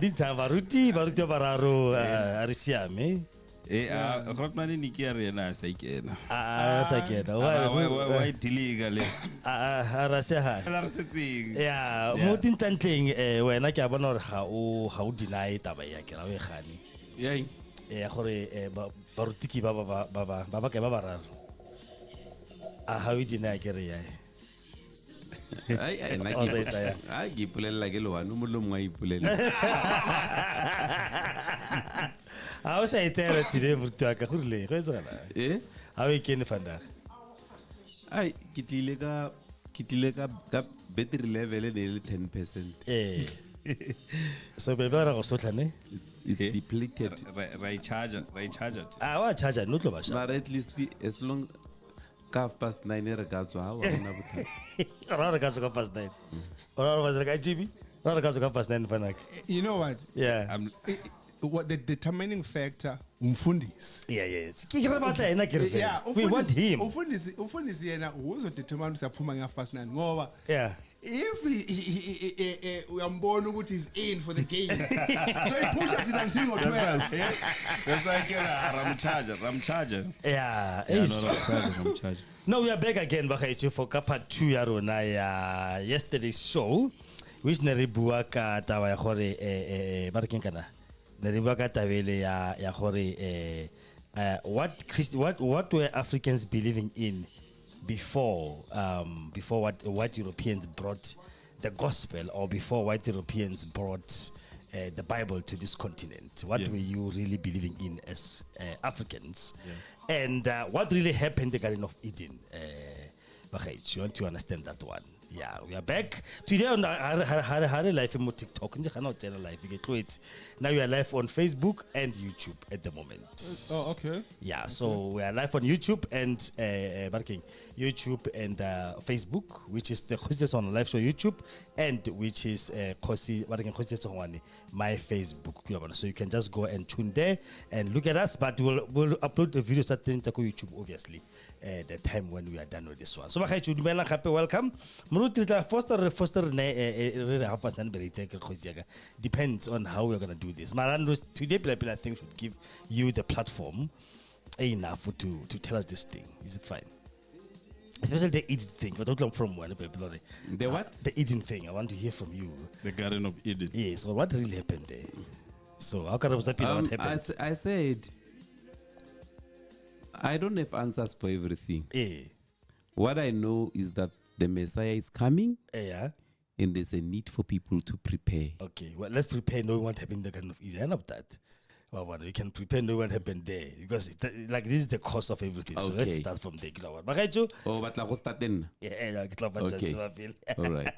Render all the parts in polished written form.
meantime, baruti bararo arisiame. Grotman ni ke re na sa ikena. Sa kena. Why illegal? Araseha. Yeah, mo tintantleng wena ke a bona hore ha o deny taba ya ke ra o e gane. Yeah. Gore barutiki ba ke ba bararo. Ha o deny ke re ya. Ai ke ipulela ke loano mo lo mwa ipulela. Ha o sa etela tsile motho ka gore go etsa kana. Ha o ikene fanda. Ai ke tlile ka battery level e le 10%. So be ba ra go sotlane. It's depleted. Right charger. Wa charger no tlo ba sha. But at least as long 9:30 re ka tswa ha wa bona bothata. Ra ka tswa 9:30. Ora ba ka GB. Ra ka tswa 9:30 fanak. You know what? Yeah. What the determining factor umfundisi. Yes. Kikira batla ena ke re. Yeah, we want him. Umfundisi yena uzo determine usaphuma nga-fast 9 ngoba yeah. If uyambona ukuthi is in for the game. So he push it until ngo-12. That's like ram charger. Yeah. Ram charger. Now we are back again bagaetsho for part 2 ya rona ya yesterday's show which ne re bua ka taba ya gore ba re keng kana ne re bua ka tabele ya gore what were Africans believing in before what Europeans brought the gospel, or before white Europeans brought the Bible to this continent. What were you really believing in as Africans? Yeah. And what really happened in the Garden of Eden? You want to understand that one? Yeah, we are back today on Hare live on TikTok. Now we are live on Facebook and YouTube at the moment. Oh, okay. Yeah, so we are live on YouTube and YouTube and Facebook, which is the Khosi on live show YouTube, and which is Khosi my Facebook. So you can just go and tune there and look at us. But we'll upload the videos at YouTube, obviously, the time when we are done with this one. So welcome. Depends on how we're gonna do this. Today, I think should give you the platform enough to tell us this thing. Is it fine? Especially the Eden thing. But don't from one. The what? The Eden thing. I want to hear from you. The Garden of Eden. Yes. So what really happened there? So how can what happened? I said I don't have answers for everything. What I know is that the Messiah is coming. Yeah. And there's a need for people to prepare. Okay, well, let's prepare knowing what happened in the Garden of Eden. I know that. Well, we can prepare knowing what happened there. Because this is the cause of everything. Okay. So let's start from there. Oh, but let's start then. Yeah, okay. All right.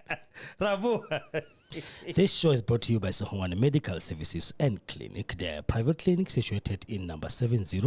Bravo. This show is brought to you by Sohwane Medical Services and Clinic. They are a private clinic situated in number 70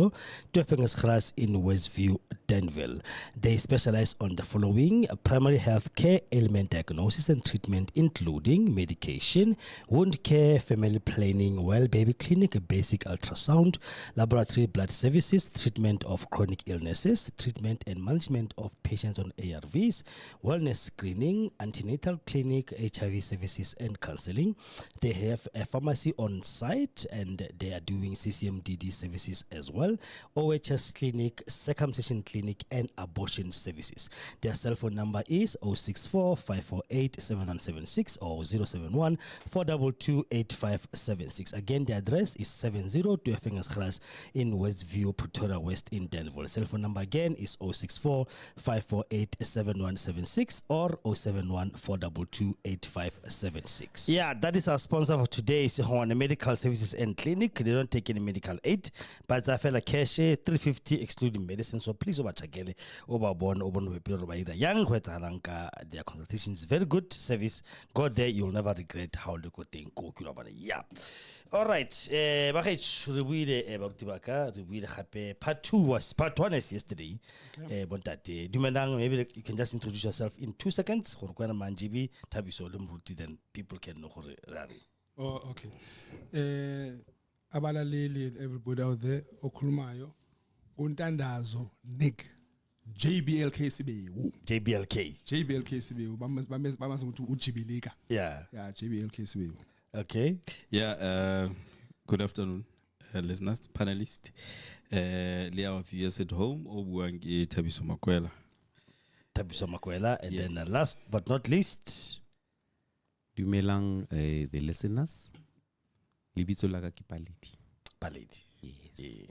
Tuefengesgras in Westview, Danville. They specialize on the following: primary health care, ailment diagnosis and treatment, including medication, wound care, family planning, well baby clinic, basic ultrasound, laboratory blood services, treatment of chronic illnesses, treatment and management of patients on ARVs, wellness screening, antenatal clinic, HIV services and counseling. They have a pharmacy on site and they are doing CCMDD services as well, OHS clinic, circumcision clinic and abortion services. Their cell phone number is 064 548 7176 or 071 422 8576. Again, the address is 70 Tuefengesgras in Westview, Pretoria West in Danville. Cell phone number again is 064 548 7176 or 071 422 8576. Yeah, that is our sponsor for today, Sohwane Medical Services and Clinic. They don't take any medical aid, but I feel like cash 350 excluding medicine. So please overchakele young their consultation is very good service. Go there, you'll never regret how the good thing go. Yeah. All right. Part 2 was part 1 is yesterday. Dumenang, maybe you can just introduce yourself in 2 seconds. Then people can know. Oh, okay. Abalaleli and everybody out there, okhulumayo, untandazo Nick JBLK Sibiu. JBLK Sibiu. Bamazi ukuthi ujibilika. Yeah. Yeah, JBLK Sibiu. Okay. Yeah, good afternoon, listeners, panelists. Le our viewers at home, Obuangi Tabiso Makwela. Tabiso Makwela. And then Yes. last but not least, Dumelang the listeners. Libitso la ka ke Paledi. Paledi. Yes. Yeah.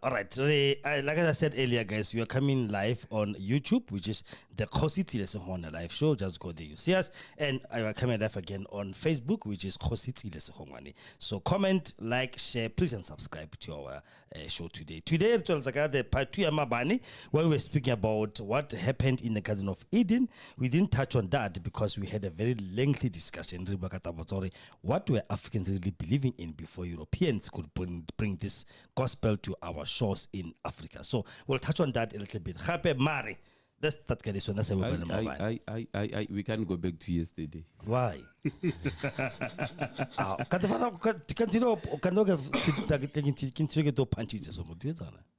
All right. So, like I said earlier, guys, we are coming live on YouTube, which is the Kositi Lesehona live show. Just go there, you see us. And I are coming live again on Facebook, which is Kositi Lesehongwane. So comment, like, share, please, and subscribe to our show today. Today, it's the part 2 Mabani, where we're speaking about what happened in the Garden of Eden. We didn't touch on that because we had a very lengthy discussion. What were Africans really believing in before Europeans could bring this gospel to our shores in Africa? So we'll touch on that a little bit. Happy Mari. Let's start this one. That's how we're going to We can't go back to yesterday. Why?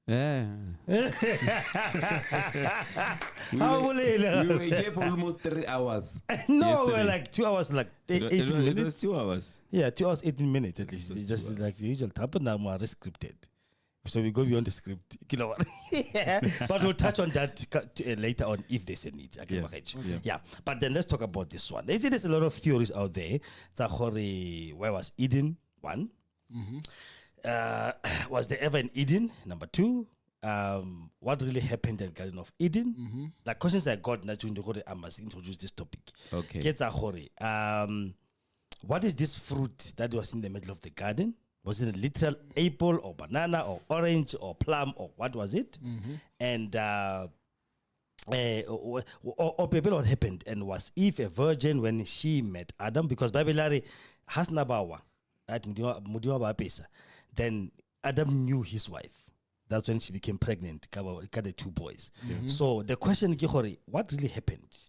Yeah. How will We were here for almost 3 hours. No, we're yesterday. like 2 hours, like 18 It was minutes. 2 hours. Yeah, 2 hours, 18 minutes at least. It was It's just 2 like the usual type, but now more scripted. So we go beyond the script. You know what? But we'll touch on that later on if there's a need. Yeah. But then let's talk about this one. There's a lot of theories out there. Where was Eden? One. Was there ever an Eden? Number two. What really happened in the Garden of Eden? Like questions I got, I must introduce this topic. Okay. What is this fruit that was in the middle of the garden? Was it a literal apple or banana or orange or plum or what was it? And or people what happened, and was Eve a virgin when she met Adam? Because Babylari has nabawa, then Adam knew his wife. That's when she became pregnant. Got the 2 boys. So the question, what really happened?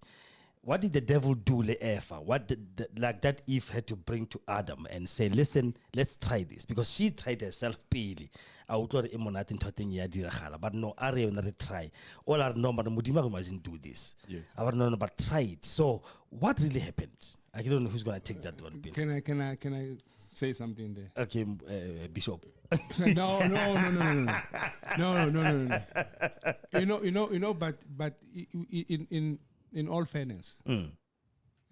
What did the devil do, Eva? What did like that Eve had to bring to Adam and say, listen, let's try this? Because she tried herself pili. But no, I not try. All I know, but Mudima mustn't do this. Yes. I don't know, but try it. So what really happened? I don't know who's going to take that one. Bill. Can I say something there? Okay, Bishop. No. But in all fairness,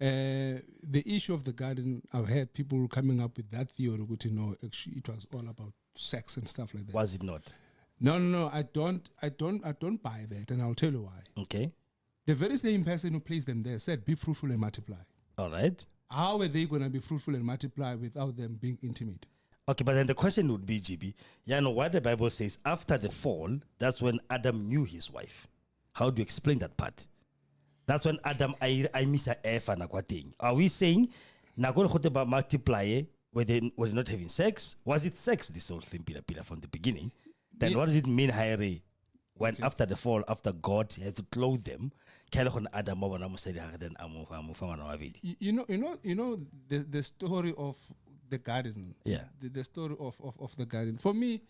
the issue of the garden, I've heard people coming up with that theory, actually it was all about sex and stuff like that. Was it not? No, I don't buy that, and I'll tell you why. Okay. The very same person who placed them there said, "Be fruitful and multiply." All right. How are they going to be fruitful and multiply without them being intimate? Okay, but then the question would be, GB, what the Bible says after the fall, that's when Adam knew his wife. How do you explain that part? That's when Adam, I miss a F and a thing. Are we saying, Nagol multiply, were they not having sex? Was it sex, this whole thing, Pila, from the beginning? Then what does it mean, Harry, when after the fall, after God had to clothe them, Adam, you know the story of the garden. Yeah. The story of the garden. For me,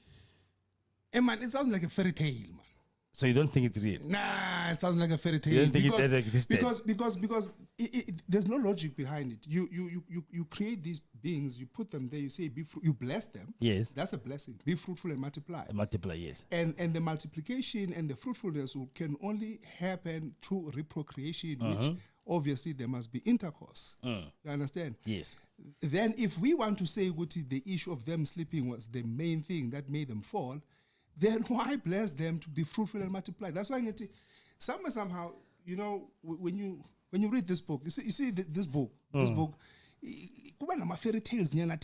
man, it sounds like a fairy tale, man. So you don't think it's real? Nah, it sounds like a fairy tale. You don't think it ever existed? Because there's no logic behind it. You create these beings, you put them there, you say you bless them. Yes. That's a blessing. Be fruitful and multiply. Multiply, yes. And the multiplication and the fruitfulness can only happen through reprocreation, which obviously there must be intercourse. You understand? Yes. Then if we want to say what the issue of them sleeping was the main thing that made them fall, then why bless them to be fruitful and multiply? That's why somehow, when you read this book, you see this book, fairy tales, man,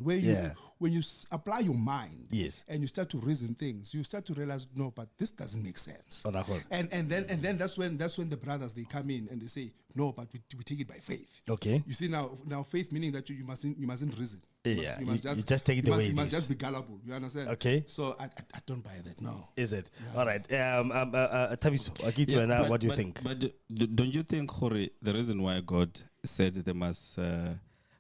where when you apply your mind, yes, and you start to reason things, you start to realize, no, but this doesn't make sense. And then that's when the brothers, they come in and they say, no, but we take it by faith. Okay. You see now faith meaning that you mustn't reason. You just take it the way it is. You must just be gullible. You understand? Okay. So I don't buy that. No. Is it? No. All right. Tabiso, Akito, what do you think? But don't you think, Jorge, the reason why God said they must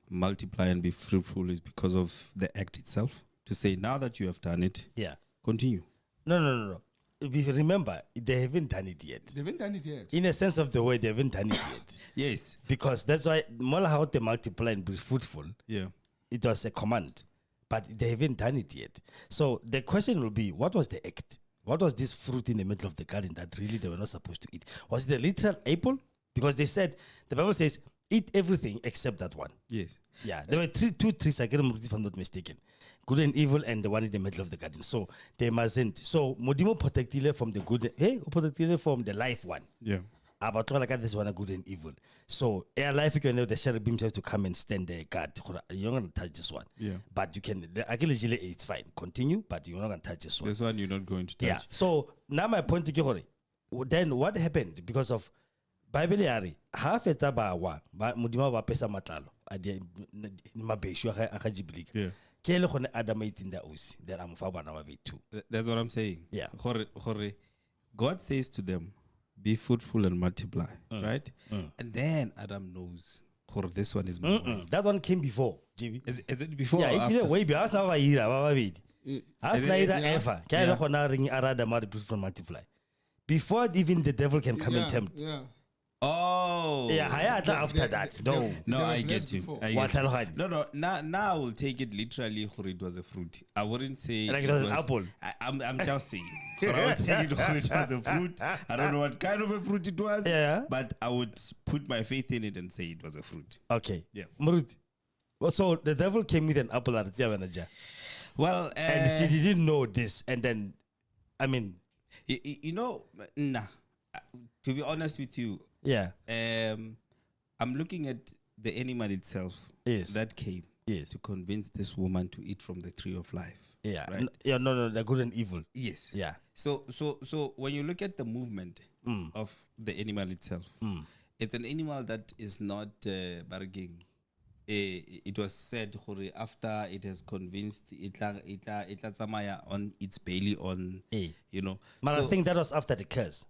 multiply and be fruitful is because of the act itself? To say, now that you have done it, yeah, continue. No. remember, they haven't done it yet. They haven't done it yet. In a sense of the word, they haven't done it yet. Yes. Because that's why Mola how they multiply and be fruitful. Yeah. It was a command, but they haven't done it yet. So the question will be, what was the act? What was this fruit in the middle of the garden that really they were not supposed to eat? Was it the literal apple? Because they said, the Bible says, eat everything except that one. Yes. Yeah, there were two trees, I can't remember if I'm not mistaken. Good and evil, and the one in the middle of the garden. So they mustn't. So Modimo protected from the good, protected from the life one. Yeah. About like this one, a good and evil. So air life, you can know the cherubim have to come and stand there, guard. You're not gonna touch this one. Yeah. But you can. Actually, it's fine. Continue, but you're not gonna touch this one. This one you're not going to touch. Yeah. So now my point is, then what happened because of Bible yari half eta ba wa Modimo ba pesa matlalo a di mabeshu a ga jibilika. Yeah. Ke le gone Adam in the osi then I'm fa bana ba betu. That's what I'm saying. Yeah. God says to them, be fruitful and multiply, right? And then Adam knows, this one is mine. That one came before, GB. Is it before Yeah, or it after? is way before. As now As naira yeah. ever. Kaya loko na ring arada mari fruitful multiply. Before even the devil can come and tempt. Yeah. Oh. Yeah, after that. No. No, They were I get blessed you. before. I What get you. happened? No. Now I will take it literally. It was a fruit. I wouldn't say Like it was an apple. I'm just saying. I would take it was a fruit. I don't know what kind of a fruit it was. Yeah. But I would put my faith in it and say it was a fruit. Okay. Yeah. Muruti. Well, so the devil came with an apple at the Well, and she didn't know this. And then, I mean, you know, nah. To be honest with you, yeah. I'm looking at the animal itself Yes. that came Yes. to convince this woman to eat from the tree of life. Yeah. Right? No, the good and evil. Yes. Yeah. So when you look at the movement of the animal itself, it's an animal that is not bargaining. It was said after it has convinced itla tsamaya on its belly on you know. But So- I think that was after the curse.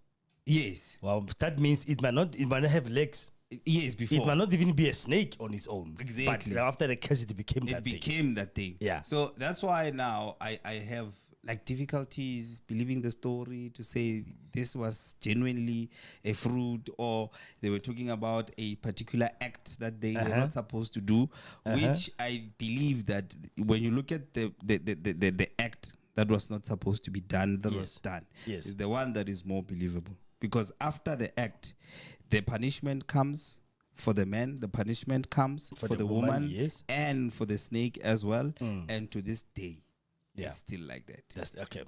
yes. Well, that means it might not have legs. Yes, before It might not even be a snake on its own. Exactly. But after the curse, it became it that thing. became that thing. Yeah. So that's why now I have like difficulties believing the story to say this was genuinely a fruit, or they were talking about a particular act that they were not supposed to do, which I believe that when you look at the act that was not supposed to be done, that was done, Yes. is the one that is more believable. Because after the act, the punishment comes for the man, the punishment comes for the woman, yes. and for the snake as well. And to this day, Yeah. it's still like that. That's okay.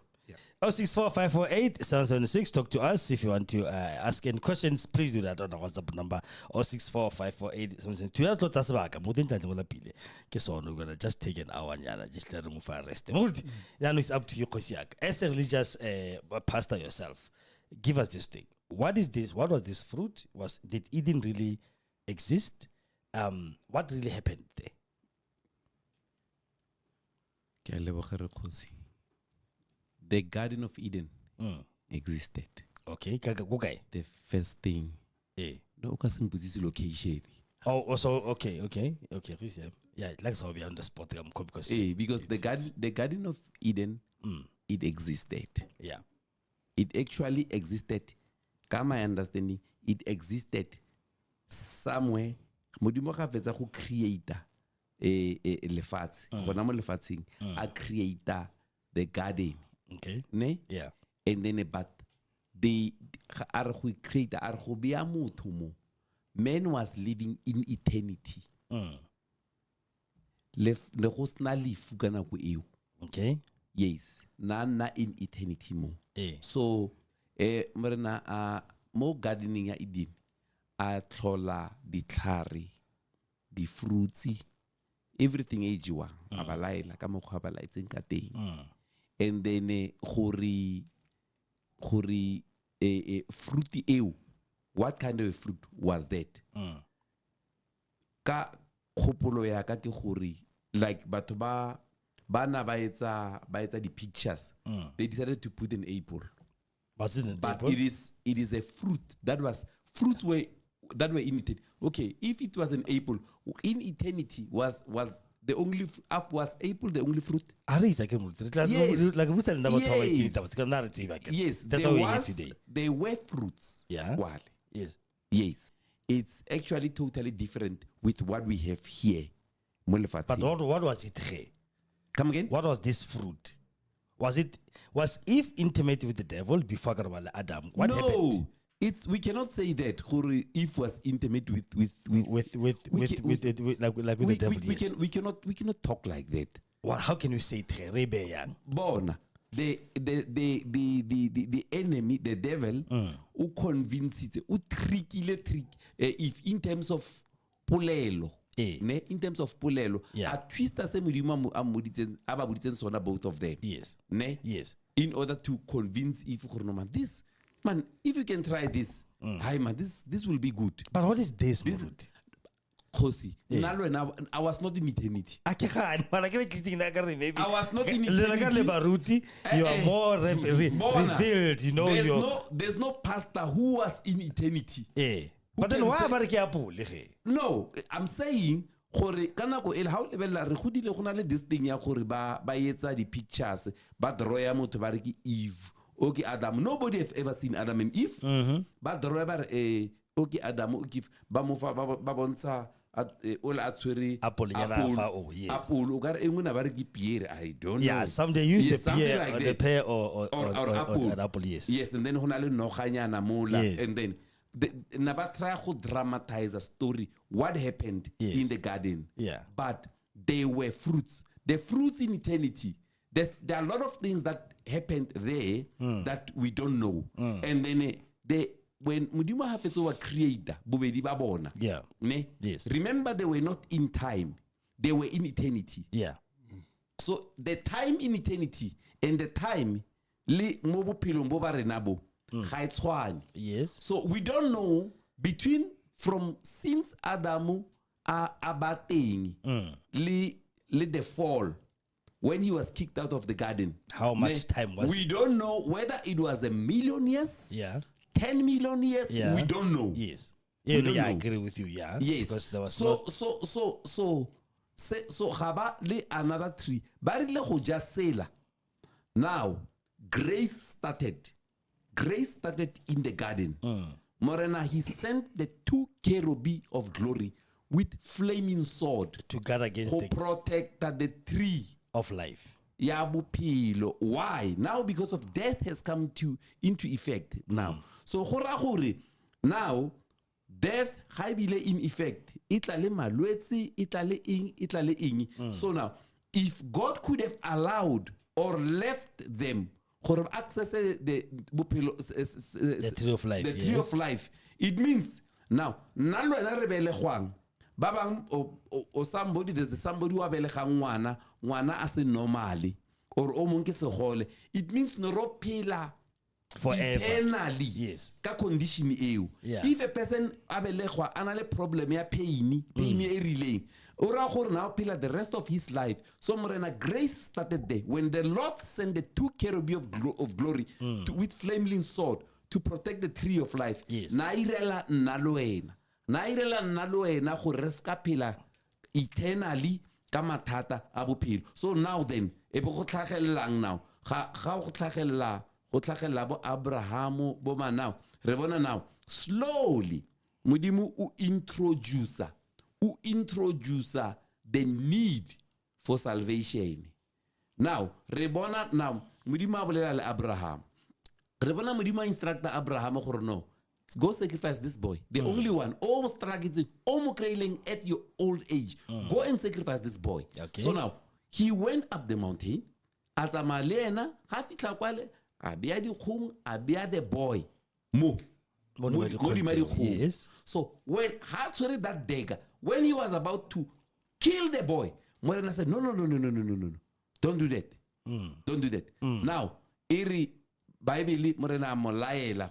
064-548-776. Talk to us if you want to ask any questions. Please do that on our WhatsApp number 064-548-776. To that, let's ask more than that. We're gonna just take an hour and just let remove our rest. Now it's up to you, Kosiak. As a religious pastor yourself, give us this thing. What is this? What was this fruit? Did Eden really exist? What really happened there? The Garden of Eden existed. Okay, okay. The first thing. No, because location. Oh, also okay. Yeah, like so be on the spot because The Garden of Eden, it existed. Yeah. It actually existed. Come my understanding, it existed somewhere. Modimo ga fetsa go create lefatshe. Gona mo lefatsheng a create the garden. Okay. Ne? Yeah. And then but they are go create are go bea motho mo. Man was living in eternity. Le go sna lefu ka nako eo. Okay. Yes, na in eternity mo. So morena mo gardening ya Eden a tlhola ditlhare, di fruits, everything e jiwa a balaela ka mokgwa ba laetseng ka teng. And then fruit eo, what kind of fruit was that? Ka kgopolo ya ka ke gore like batho ba na ba etsa di pictures. They decided to put an apple. Was it an But apple? it is a fruit that were in eternity. Okay, if it was an apple, in eternity was the only was apple the only fruit? Yes. Yes. Yes, That's how we are today. there were fruits. Yeah. Wale. Yes. Yes. It's actually totally different with what we have here. Mo lefatsheng. But what was it here? Come again? What was this fruit? Was Eve intimate with the devil before Adam? What happened? We cannot say that Eve was intimate with the devil. Yes. We cannot talk like that. Well, how can you say it here? Rebe yang. Bona. The enemy, the devil, who convinces, who trick if in terms of polelo. Ne, in terms of polelo, Yeah. a twist as a both of them. Yes. Ne? Yes. In order to convince if this man, if you can try this, hi man, this will be good. But what is this? Kosi, I was not in eternity. I was not in eternity. You are more revealed, you know. There's no pastor who was in eternity. But then why No, I'm saying gore ka nako ele ha o lebella re godile go na le this thing ya gore ba etsa di pictures ba draw ya motho ba re ke Eve, okay Adam. Nobody have ever seen Adam and Eve. Ba draw ba re okay Adam okay ba mo fa ba bontsha o la tshwere apple yes. Apple o ka re engwe na ba re ke Pierre, I don't know. Yeah, some they use yes, the pear like or the pear or apple, yes. Yes, and then ho na le noganyana mola, Yes. and then Naba try to dramatize a story. What happened in the garden? Yeah. But they were fruits. The fruits in eternity. There are a lot of things that happened there that we don't know. And then when Mudima Hafez was creator, bobedi ba bona. Yeah. Ne? Yes. Remember, they were not in time. They were in eternity. Yeah. So the time in eternity and the time li mo bophelo bo ba rena bo. Yes. So we don't know from since Adamu abateng li the fall when he was kicked out of the garden. How much time was we don't know whether it was 1,000,000 years, 10 million years. Yeah. We don't know. Yes. We don't I know. agree with you. Yeah. Yes. Because there was so haba le another tree. Bari le go ja sela. Now grace started. Grace started in the garden. Morena, he sent the 2 cherubim of glory with flaming sword to guard against to protect the tree of life. Yabupilo. Why? Now because of death has come into effect now. So now death haibile in effect. Itlale malwetsi, itlale ing. So now, if God could have allowed or left them access the tree of life. The tree of life. It means now nalo ena rebele gwang ba bang o somebody, there's somebody who abelegang ngwana as normally or o mong ke segole. It means no ro phela forever, eternally. Yes. Ka condition eo. Yeah. If a person abelegwa ana le problem ya pain e rileng, ora gore now phela the rest of his life. So morena grace started there when the Lord sent the 2 cherubim of glory with flaming sword to protect the tree of life. Yes. Na irela naloena go reska phela eternally ka mathata a bophelo. So now then e bo go tlhagellang now ga go tlhagella bo Abraham bo manao re bona now slowly modimo o introduce the need for salvation. Now re bona now modimo a bolela le Abraham, re bona modimo instructor Abraham gore no, go sacrifice this boy, the only one, almost struggling, almost crying at your old age. Go and sacrifice this boy. Okay. So now he went up the mountain. Atamalena ha fitla kwale abia di khung, abia the boy mo. Yes. So when Hatsuri that dagger, when he was about to kill the boy, Morena said, no. Don't do that. Don't do that. Now, iri Bible Morena molaela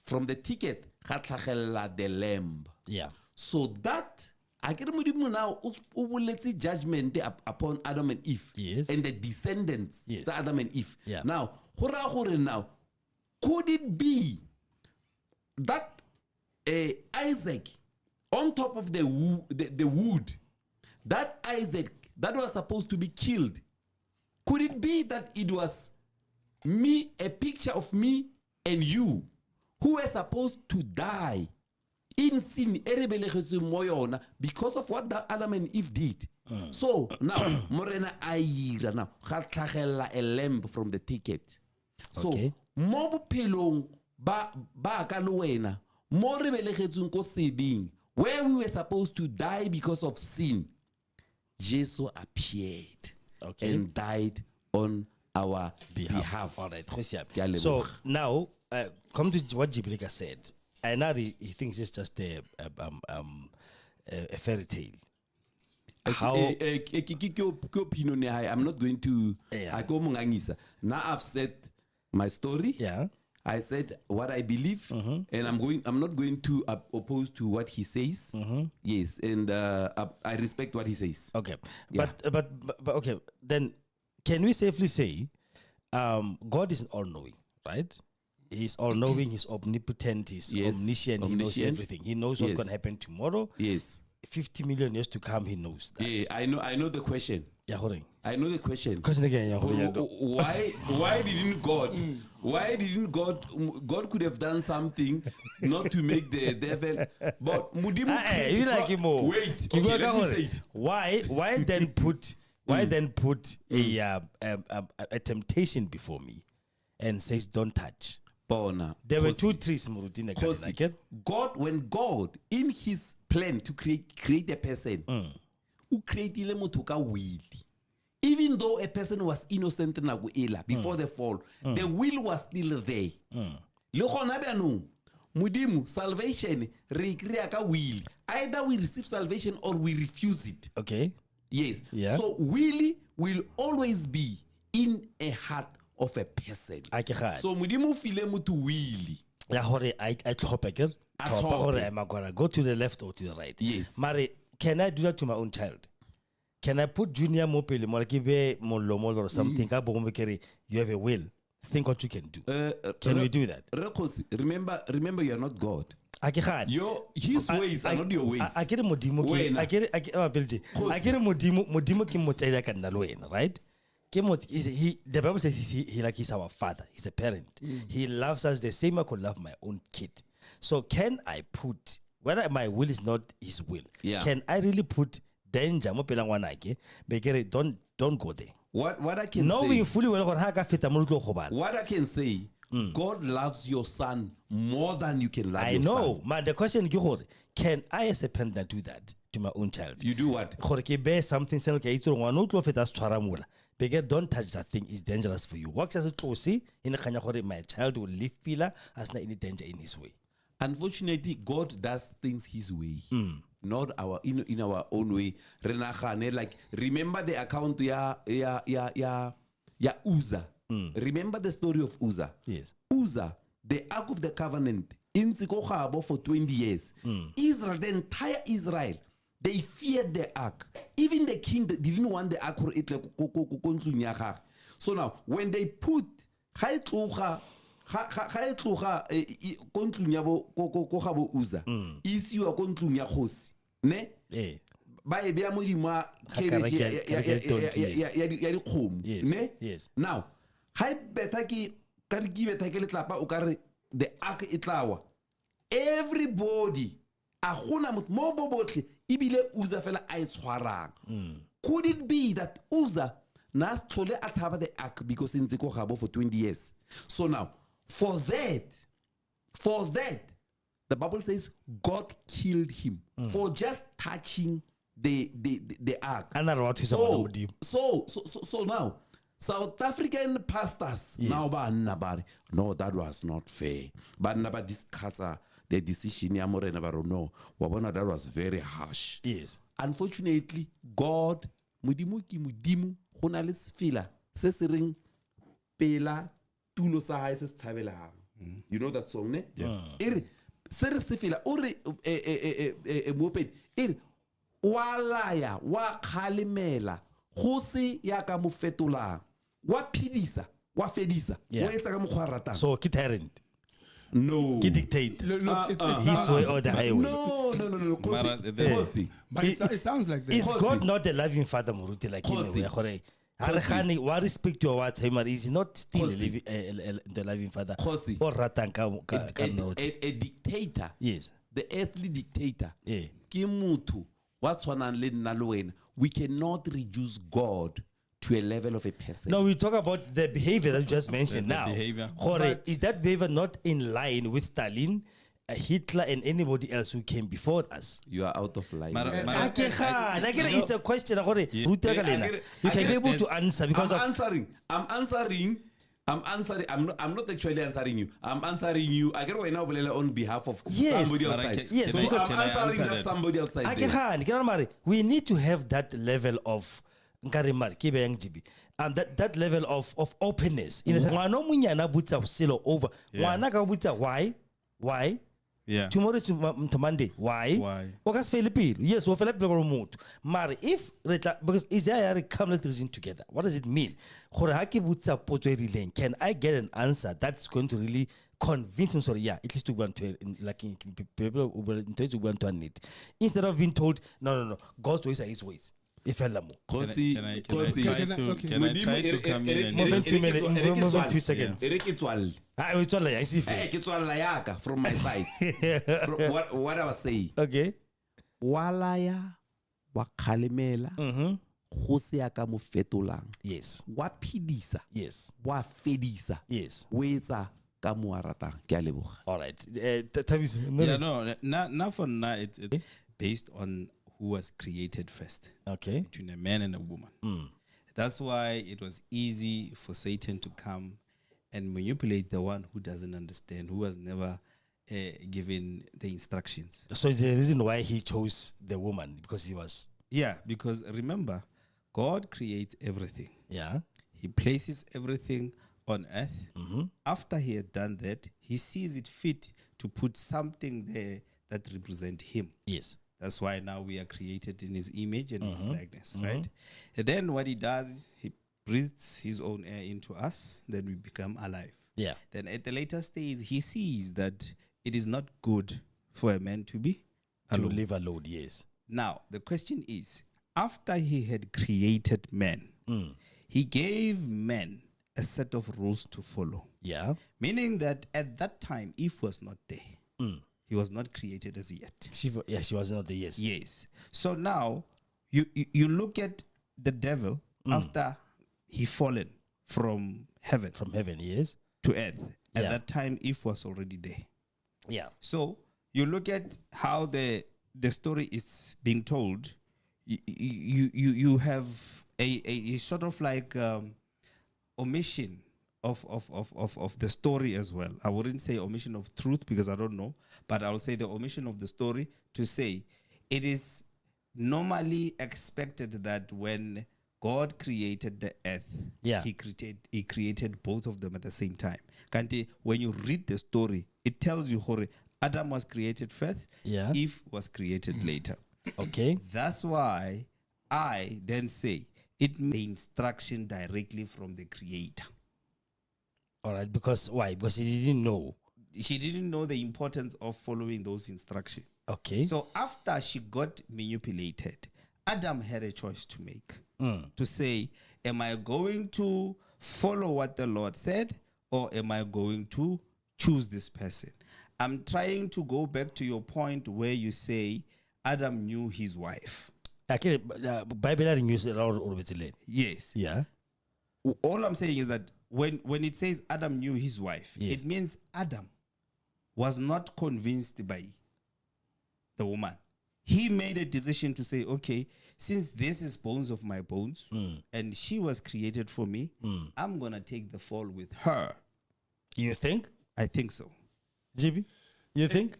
from the ticket the lamb. Yeah. So that I get now let's judgment upon Adam and Eve. Yes. And the descendants, Yes. the Adam and Eve. Yeah. Now, now, could it be that Isaac, on top of the wood, that Isaac that was supposed to be killed. Could it be that it was me, a picture of me and you, who were supposed to die in sin because of what the Adam and Eve did? So now, Morena Aira now, a lamb from the ticket. So, Okay. mo bophelong ba ka le wena, mo re belegetsweng ko sebeng, where we were supposed to die because of sin, Jesus appeared and died on our behalf. All right. Ke a So leboga. now, come to what Jibrika said. I know he thinks it's just a fairy tale. How? Ke opinion ya hae. I'm not going to. Yeah. I go mongangisa. Now I've said my story. Yeah. I said what I believe, and I'm not going to oppose to what he says. Yes, and I respect what he says. Okay. Yeah. But okay. Then can we safely say, God is all knowing, right? He's all knowing. He's omnipotent. He's Yes, omniscient. He knows omniscient. everything. He knows what's Yes. going to happen tomorrow. Yes. 50 million years to come. He knows that. Yeah, I know the question. Yeah, Horeng. I know the question. Question again. Yeah, Horeng. Why didn't God could have done something not to make the devil, but Mudimu You like him more. Wait, okay, let me say it. Why then put a temptation before me and says don't touch? Bona, There were Kosi, two trees Murutine Kosi. When God in his plan to create a person, who created motho ka will, even though a person was innocent na go ela before the fall, the will was still there. Le gona bjanong, Modimo, salvation re kry-a ka will. Either we receive salvation or we refuse it. Okay. Yes. Yeah. So will always be in a heart of a person. A ke gane. So Modimo file motho will. Ya hore I tlhopha ke A tlhopha tlhophe. hore am I gonna go to the left or to the right? Yes. Mare, can I do that to my own child? Can I put Junior mo pele mo ke be molomo or something ka bo mo kere you have a will? Think what you can do. Can we do that? Rekosi, remember you are not God. A ke gane. His ways are not your ways. A ke re modimo ke Wena. a ke re modimo ke motsela ka nna le wena, right? The Bible says he's our father. He's a parent. He loves us the same I could love my own kid. So can I put, whether my will is not his will, Yeah. can I really put danger mo pela ngwana ke be ke re don't go there? What I can Knowing say, fully well gore ha ka feta mo tlo go bana. what I can say, God loves your son more than you can love I your know, son. man. The question is, can I as a parent do that to my own child? You do what? Gore ke be something se ke itse ngwana o tlo feta tshwara mola. Because don't touch that thing, it's dangerous for you. What says it to see in my child will live pillar as not any danger in his way. Unfortunately, God does things his way, not in our own way. Renachane, like remember the account ya Uzzah. Remember the story of Uzzah. Yes. Uzzah, the Ark of the Covenant, in Sikokhabo for 20 years. Israel, the entire Israel, they feared the ark. Even the king didn't want the ark. So now, when they put Uzzah, isiwa ko ntlong ya kgosi, ne? Ba e beya mo dima carriage ya dikgomo, ne? Yes. Now, ha beta ke ka di beta ke letlapa o ka re the ark e tlawa. Everybody a gona motho mo bo botle ibile Uzzah fela a itshwarang. Could it be that Uzzah na tlhole a tshaba the ark because ntse ko gabo for 20 years? So now, for that, the Bible says God killed him for just touching the ark. So now, South African pastors now no, that was not fair. But never discuss the decision. No, that was very harsh. Yes. Unfortunately, God, mudimu ki mudimu, hona le sfila se sereng pela tulo sa hae se tshabela. You know that song, ne? Yeah. Ere se re sefila o re mopedi ere wa laya wa khalemela go se ya ka mo fetolang wa phidisa wa fedisa o etsa ka mokgwa ratang. So ke tyrant. No. Ke dictator. Look, it's His way or the highway. No. Mara, Kosi. but it sounds like Is this. God not a loving father, Moruti? Like in a way, gore, ha re gane wa respect your words, hey, is he not still the loving father? Kosi. Or ratang ka Moruti? A dictator. Yes. The earthly dictator. Yeah. Ke motho wa tshwanang le nna le wena. We cannot reduce God to a level of a person. No, we talk about the behavior that you just mentioned The now. behavior. Gore, is that behavior not in line with Stalin, Hitler, and anybody else who came before us? You are out of line. Mara- It's a question. Ruta ka lena. You can be able to answer because I'm of answering. I'm not actually answering you. I'm answering you. I get what now on behalf of Yes. somebody But I outside. can- Yes, so because- I'm Can I answering answer that that? somebody outside. there. we need to have that level of that level of openness. In a sense, ngwana o monyana a botsa selo over. Yeah. Ngwana ka botsa why? Yeah. Tomorrow is to Monday. Why? Why? O ka se fele pelo. Yes, o fele pelo go motho. Mara if because is there a come let's reason together. What does it mean? Gore ha ke botsa potso e rileng, can I get an answer that's going to really convince me? Sorry, yeah, at least to go to like people to go to it instead of being told no, God's ways are His ways. If Can I try to come in Move in and 2 minutes. Move in 2 seconds. Ere ke tswalle. We tswala yang se Eh, ke tswalla yaka from my side. From what I was saying. Okay. Walaya wa khalemela go se ya ka mo fetolang. Yes. Wa phidisa. Yes. Wa fedisa. Yes. O etsa ka mo a ratang. Ke a leboga. All right. Tabiso. Yeah, no, now for now, it's based on who was created first, Okay. between a man and a woman. That's why it was easy for Satan to come and manipulate the one who doesn't understand, who was never given the instructions. So the reason why he chose the woman because he was Yeah, because remember, God creates everything. yeah. He places everything on earth. After he has done that, he sees it fit to put something there that represents him. Yes. That's why now we are created in his image and his likeness, right? And then what he does, he breathes his own air into us, then we become alive. Yeah. Then at the later stage, he sees that it is not good for a man to be To alone. live alone. Yes. Now, the question is, after he had created man, he gave man a set of rules to follow. Yeah. Meaning that at that time, Eve was not there. He was not created as yet. She was not the yes. Yes. So now you look at the devil after he fallen from heaven From heaven. Yes. to earth. At Yeah. that time, Eve was already there. Yeah. So you look at how the story is being told. You have a sort of like omission of the story as well. I wouldn't say omission of truth because I don't know, but I'll say the omission of the story to say it is normally expected that when God created the earth, Yeah. he created both of them at the same time. Kanti, when you read the story, it tells you hore, Adam was created first, Yeah. Eve was created later. Okay. That's why I then say it means the instruction directly from the creator. All right. Because why? Because he didn't know. She didn't know the importance of following those instructions. Okay. So after she got manipulated, Adam had a choice to make to say, am I going to follow what the Lord said or am I going to choose this person? I'm trying to go back to your point where you say Adam knew his wife. Okay. Bible news around Yes. Yeah. All I'm saying is that when it says Adam knew his wife, Yes. it means Adam was not convinced by the woman. He made a decision to say, okay, since this is bones of my bones and she was created for me, I'm going to take the fall with her. You think, I think so. GB? You think?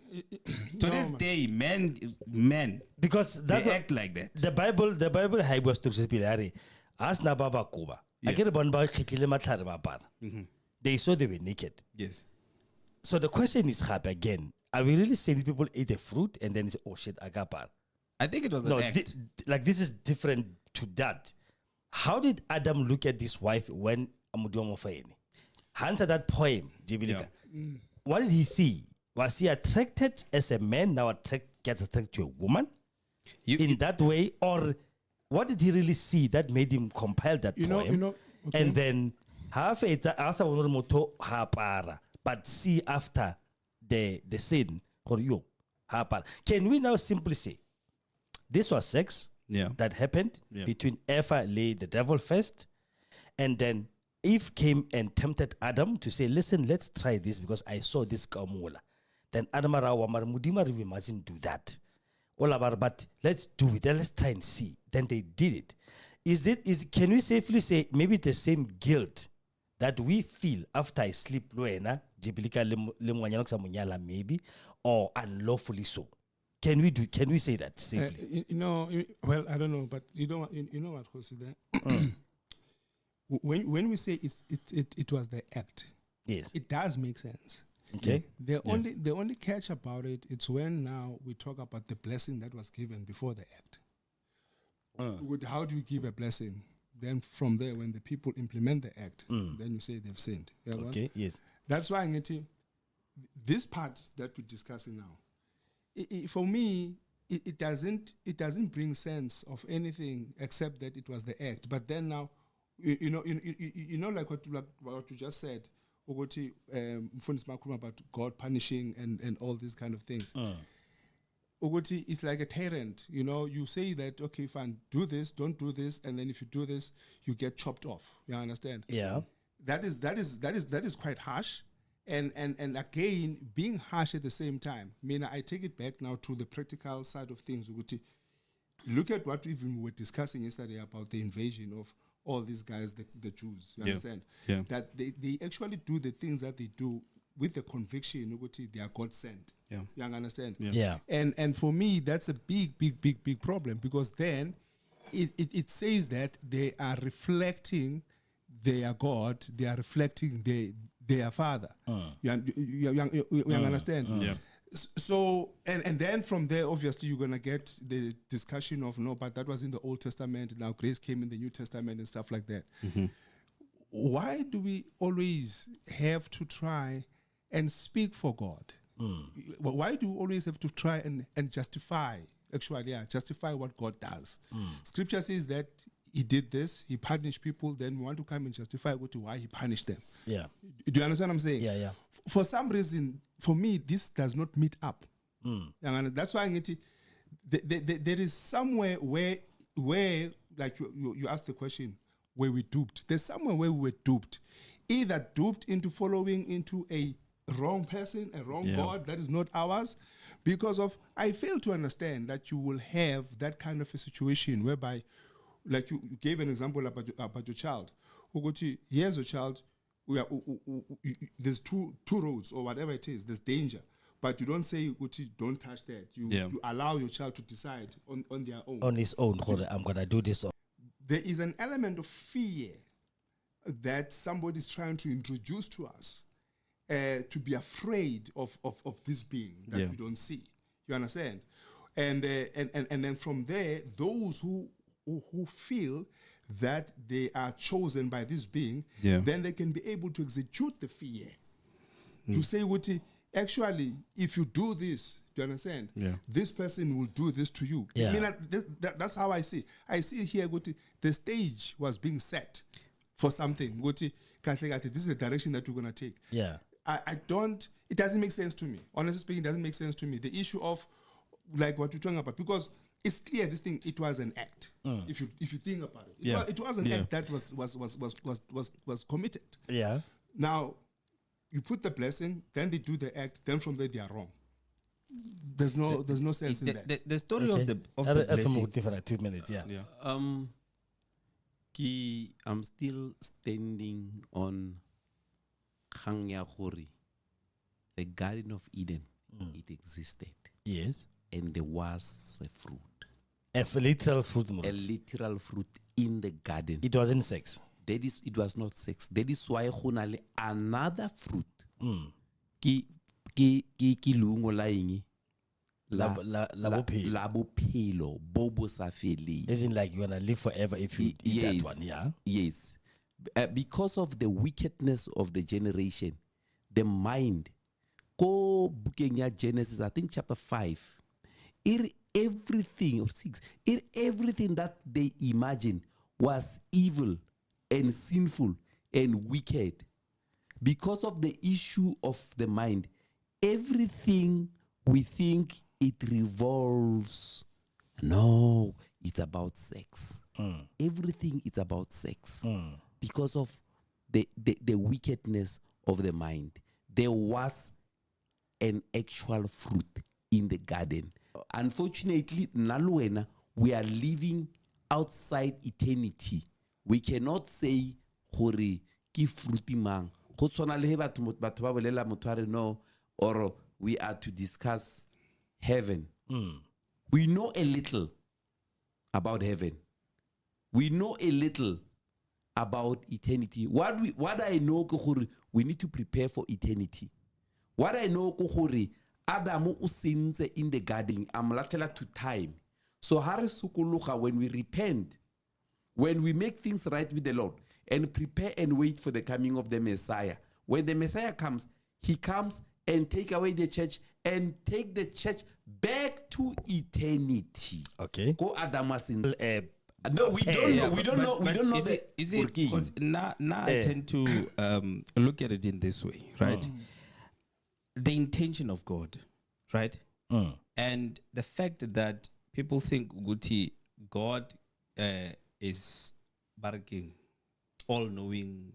To this day, men, Because they that act like that. the Bible high was to say as na baba kuba. I get a bon ba khitile matlhare ba apara. They saw they were naked. Yes. So the question is again, are we really saying these people ate a fruit and then it's oh shit, agapar? I think it was an No, act. like this is different to that. How did Adam look at this wife when Amudiamo Faini? Answer that poem, Jibilika. what did he see? Was he attracted as a man, now gets attracted to a woman in that way? Or what did he really see that made him compile that poem? Okay. And then, half but see after the sin, can we now simply say, this was sex that happened between Eva, the devil first, and then Eve came and tempted Adam to say, listen, let's try this because I saw this kamula. Then Adam we mustn't do that. But let's do it. Let's try and see. Then they did it. Can we safely say maybe it's the same guilt that we feel after I sleep maybe, or unlawfully so? Can we say that safely? Well, I don't know, but you know what, Jose, there. When we say it was the act, yes, it does make sense. Okay. The only catch about it's when now we talk about the blessing that was given before the act. How do you give a blessing? Then from there, when the people implement the act, then you say they've sinned. Okay. Yes. That's why this part that we're discussing now, for me, it doesn't bring sense of anything except that it was the act. But then now, you know, like what you just said, about God punishing and all these kind of things. It's like a tyrant. You say that, okay, fine, do this, don't do this, and then if you do this, you get chopped off. You understand? Yeah. That is quite harsh. And again, being harsh at the same time. I take it back now to the practical side of things. Look at what we were discussing yesterday about the invasion of all these guys, the Jews. You understand? Yeah. That they actually do the things that they do with the conviction they are God sent. Yeah. You understand? Yeah. And for me, that's a big problem, because then it says that they are reflecting their God, they are reflecting their Father. You understand? Yeah. So, and then from there, obviously, you're going to get the discussion of, no, but that was in the Old Testament, now grace came in the New Testament and stuff like that. Mm-hmm. Why do we always have to try and speak for God? Why do we always have to try and justify what God does? Scripture says that he did this, he punished people, then we want to come and justify why he punished them. Yeah. Do you understand what I'm saying? Yeah. For some reason, for me, this does not meet up. And that's why there is somewhere where like you asked the question, where we duped. There's somewhere where we were duped. Either duped into following into a wrong person, a wrong God that is not ours, because of, I fail to understand that you will have that kind of a situation whereby, like you gave an example about your child. Here's a child, there's two roads or whatever it is, there's danger. But you don't say, don't touch that. You allow your child to decide on their own. On his own, I'm going to do this. There is an element of fear that somebody's trying to introduce to us, to be afraid of this being that we don't see. You understand? And then from there, those who feel that they are chosen by this being, then they can be able to execute the fear. To say, actually, if you do this, do you understand? This person will do this to you. Yeah. That's how I see. I see here, the stage was being set for something. This is the direction that we're going to take. Yeah. It doesn't make sense to me. Honestly speaking, it doesn't make sense to me. The issue of, like what we're talking about, because it's clear this thing, it was an act. If you think about it. It was an act that was committed. Yeah. Now, you put the blessing, then they do the act, then from there they are wrong. There's no sense in that. The story of the blessing. For 2 minutes, yeah. I'm still standing on Kgang ya gore, the Garden of Eden. It existed. Yes. And there was a fruit. A literal fruit. A literal fruit in the garden. It wasn't sex. It was not sex. That is why another fruit. Ki lungo la ing. La bophelo bo bo sa feleng. Isn't like you're gonna live forever if you eat that one, yeah? Yes. Because of the wickedness of the generation, the mind Ko bukeng ya Genesis, I think chapter 5. Everything or 6, everything that they imagined was evil and sinful and wicked. Because of the issue of the mind, everything we think it revolves. No, it's about sex. Everything is about sex. Because of the wickedness of the mind. There was an actual fruit in the garden. Unfortunately, Naluena, we are living outside eternity. We cannot say, hore, ki fruity mang. No, or we are to discuss heaven. We know a little about heaven. We know a little about eternity. What I know, we need to prepare for eternity. What I know, Adamu usinze in the garden, amlatela to time. So harisukulucha, when we repent, when we make things right with the Lord, and prepare and wait for the coming of the Messiah. When the Messiah comes, he comes and take away the church and take the church back to eternity. Okay. Go Adamu asin. No, we don't know. We don't know. We don't know the. Because now I tend to look at it in this way, right? The intention of God, right? And the fact that people think Guti, God is barking, all-knowing.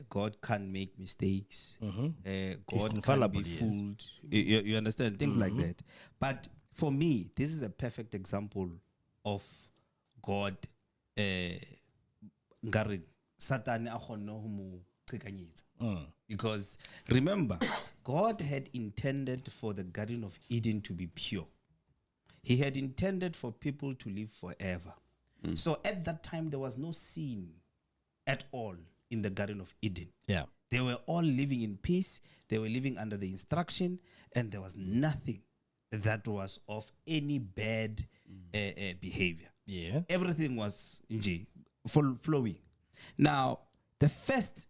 God can't make mistakes. God can't be fooled. You understand? Things like that. But for me, this is a perfect example of God ngarin Satan a kgonne ho mo qhekanyetsa. Because remember, God had intended for the Garden of Eden to be pure. He had intended for people to live forever. So at that time, there was no sin at all in the Garden of Eden. Yeah. They were all living in peace. They were living under the instruction, and there was nothing that was of any bad behavior. Yeah. Everything was flowing. Now, the first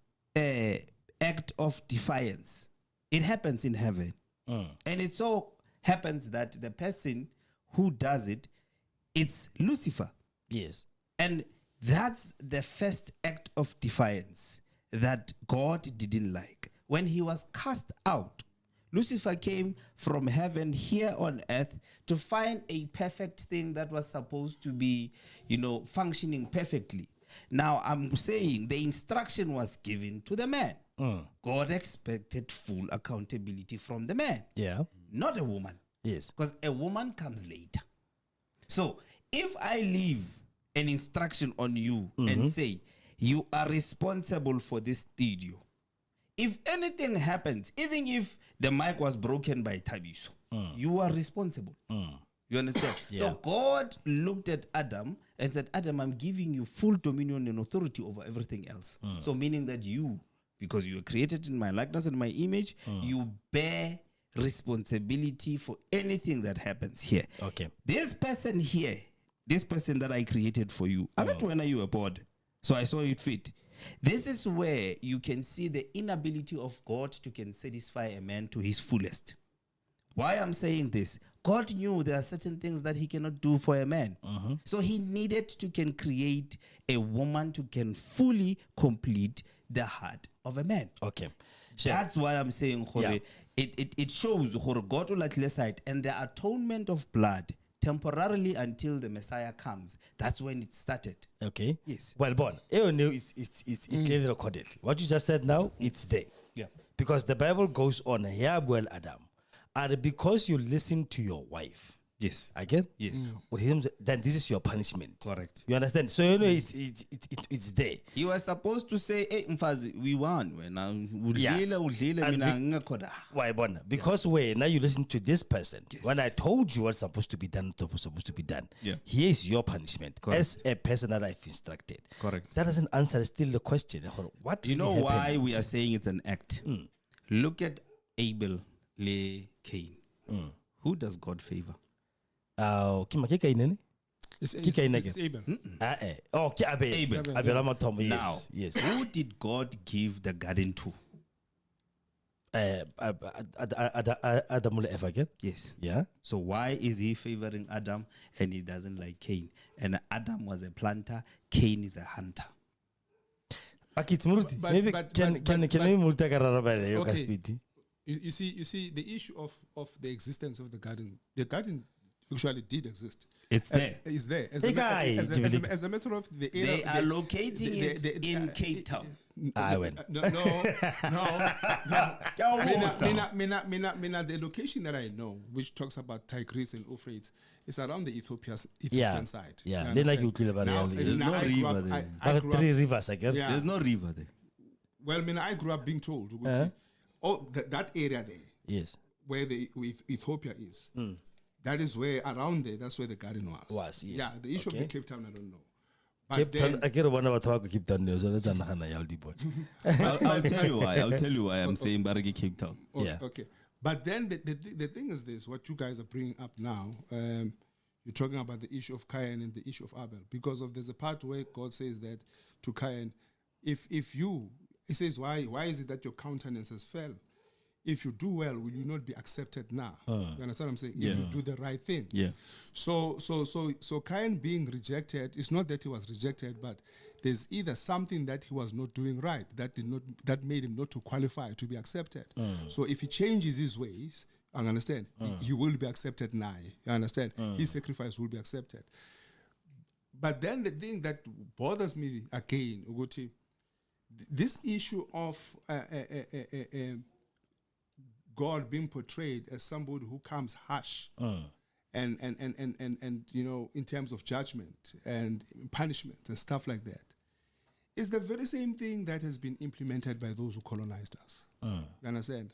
act of defiance, it happens in heaven. And it so happens that the person who does it, it's Lucifer. Yes. And that's the first act of defiance that God didn't like. When he was cast out, Lucifer came from heaven here on earth to find a perfect thing that was supposed to be, functioning perfectly. Now, I'm saying the instruction was given to the man. God expected full accountability from the man. Yeah. Not a woman. Yes. Because a woman comes later. So, if I leave an instruction on you and say, you are responsible for this studio, if anything happens, even if the mic was broken by Tabiso, you are responsible. You understand? Yeah. So God looked at Adam and said, Adam, I'm giving you full dominion and authority over everything else. So meaning that you, because you were created in my likeness and my image, you bear responsibility for anything that happens here. Okay. This person here, this person that I created for you, I met when you were bored. So I saw it fit. This is where you can see the inability of God to can satisfy a man to his fullest. Why I'm saying this? God knew there are certain things that he cannot do for a man. So he needed to can create a woman to can fully complete the heart of a man. Okay. That's why I'm saying, Yeah. it shows God will at side and the atonement of blood temporarily until the Messiah comes. That's when it started. Okay. Yes. Well, Bon, it's clearly recorded. What you just said now, it's there. Yeah. Because the Bible goes on, here, well, Adam, and because you listen to your wife, Yes. again, Yes. with him, then this is your punishment. Correct. You understand? So it's there. He was supposed to say, "Hey, Mfazi, we won. Why, Bon? Because when now you listen to this person, when I told you what's supposed to be done, supposed to be done, Yeah. here is your punishment as a person that I've instructed. Correct. That doesn't answer still the question. What You know really why happened? we are saying it's an act? Look at Abel, Cain. Who does God favor? Kima ke kainene? It's Ke kaine ke? Abel. Oh, ke Abel. Abel. Abel Amatombo, Now, yes. Yes. who did God give the garden to? Adam will ever get. Yes. Yeah. So why is he favoring Adam and he doesn't like Cain? And Adam was a planter, Cain is a hunter. Okay, Muruti. Maybe can we move to Okay. You see the issue of the existence of the garden. The garden actually did exist. It's there. It's there. As a matter of the area, They are locating it in Cape Town. I went. No. Mina, the location that I know, which talks about Tigris and Euphrates, is around the Ethiopian side. Yeah. You They like understand? you about Now, There's no I grew river up- there. I grew up- 3 rivers, I guess. Yeah. There's no river there. Well, I grew up being told, that area there, Yes. where Ethiopia is, that is where, around there, that's where the garden Was, yes. Yeah, the issue Okay. of the Cape Town, I don't know. But Cape then, Town, I get one about how Cape Town news. So let's Yaldi boy. I'll tell you why. I'll tell you why I'm saying Baragi Cape Town. Yeah. Okay. But then the thing is this, what you guys are bringing up now, you're talking about the issue of Cain and the issue of Abel, because there's a part where God says that to Cain, he says, why is it that your countenance has fell? If you do well, will you not be accepted now? You understand what I'm saying? Yeah. If you do the right thing. Yeah. So Cain being rejected, it's not that he was rejected, but there's either something that he was not doing right that made him not to qualify to be accepted. So if he changes his ways, I understand, he will be accepted now. You understand? His sacrifice will be accepted. But then the thing that bothers me again, Uguti, this issue of God being portrayed as somebody who comes harsh and in terms of judgment and punishment and stuff like that, is the very same thing that has been implemented by those who colonized us. You understand?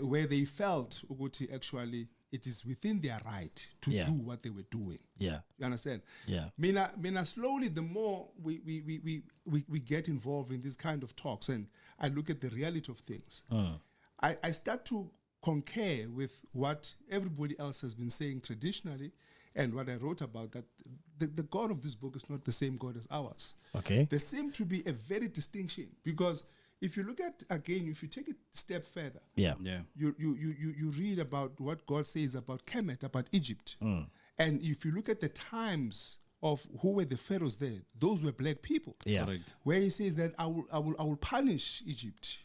Where they felt, Uguti, actually, it is within their right to do what they were doing. Yeah. You understand? Yeah. Mina, slowly, the more we get involved in these kind of talks and I look at the reality of things, I start to concur with what everybody else has been saying traditionally and what I wrote about, that the God of this book is not the same God as ours. Okay. There seems to be a very distinction, because if you look at, again, if you take it a step further, Yeah. Yeah. you read about what God says about Kemet, about Egypt. And if you look at the times of who were the pharaohs there, those were black people. Yeah. Correct. Where he says that I will punish Egypt,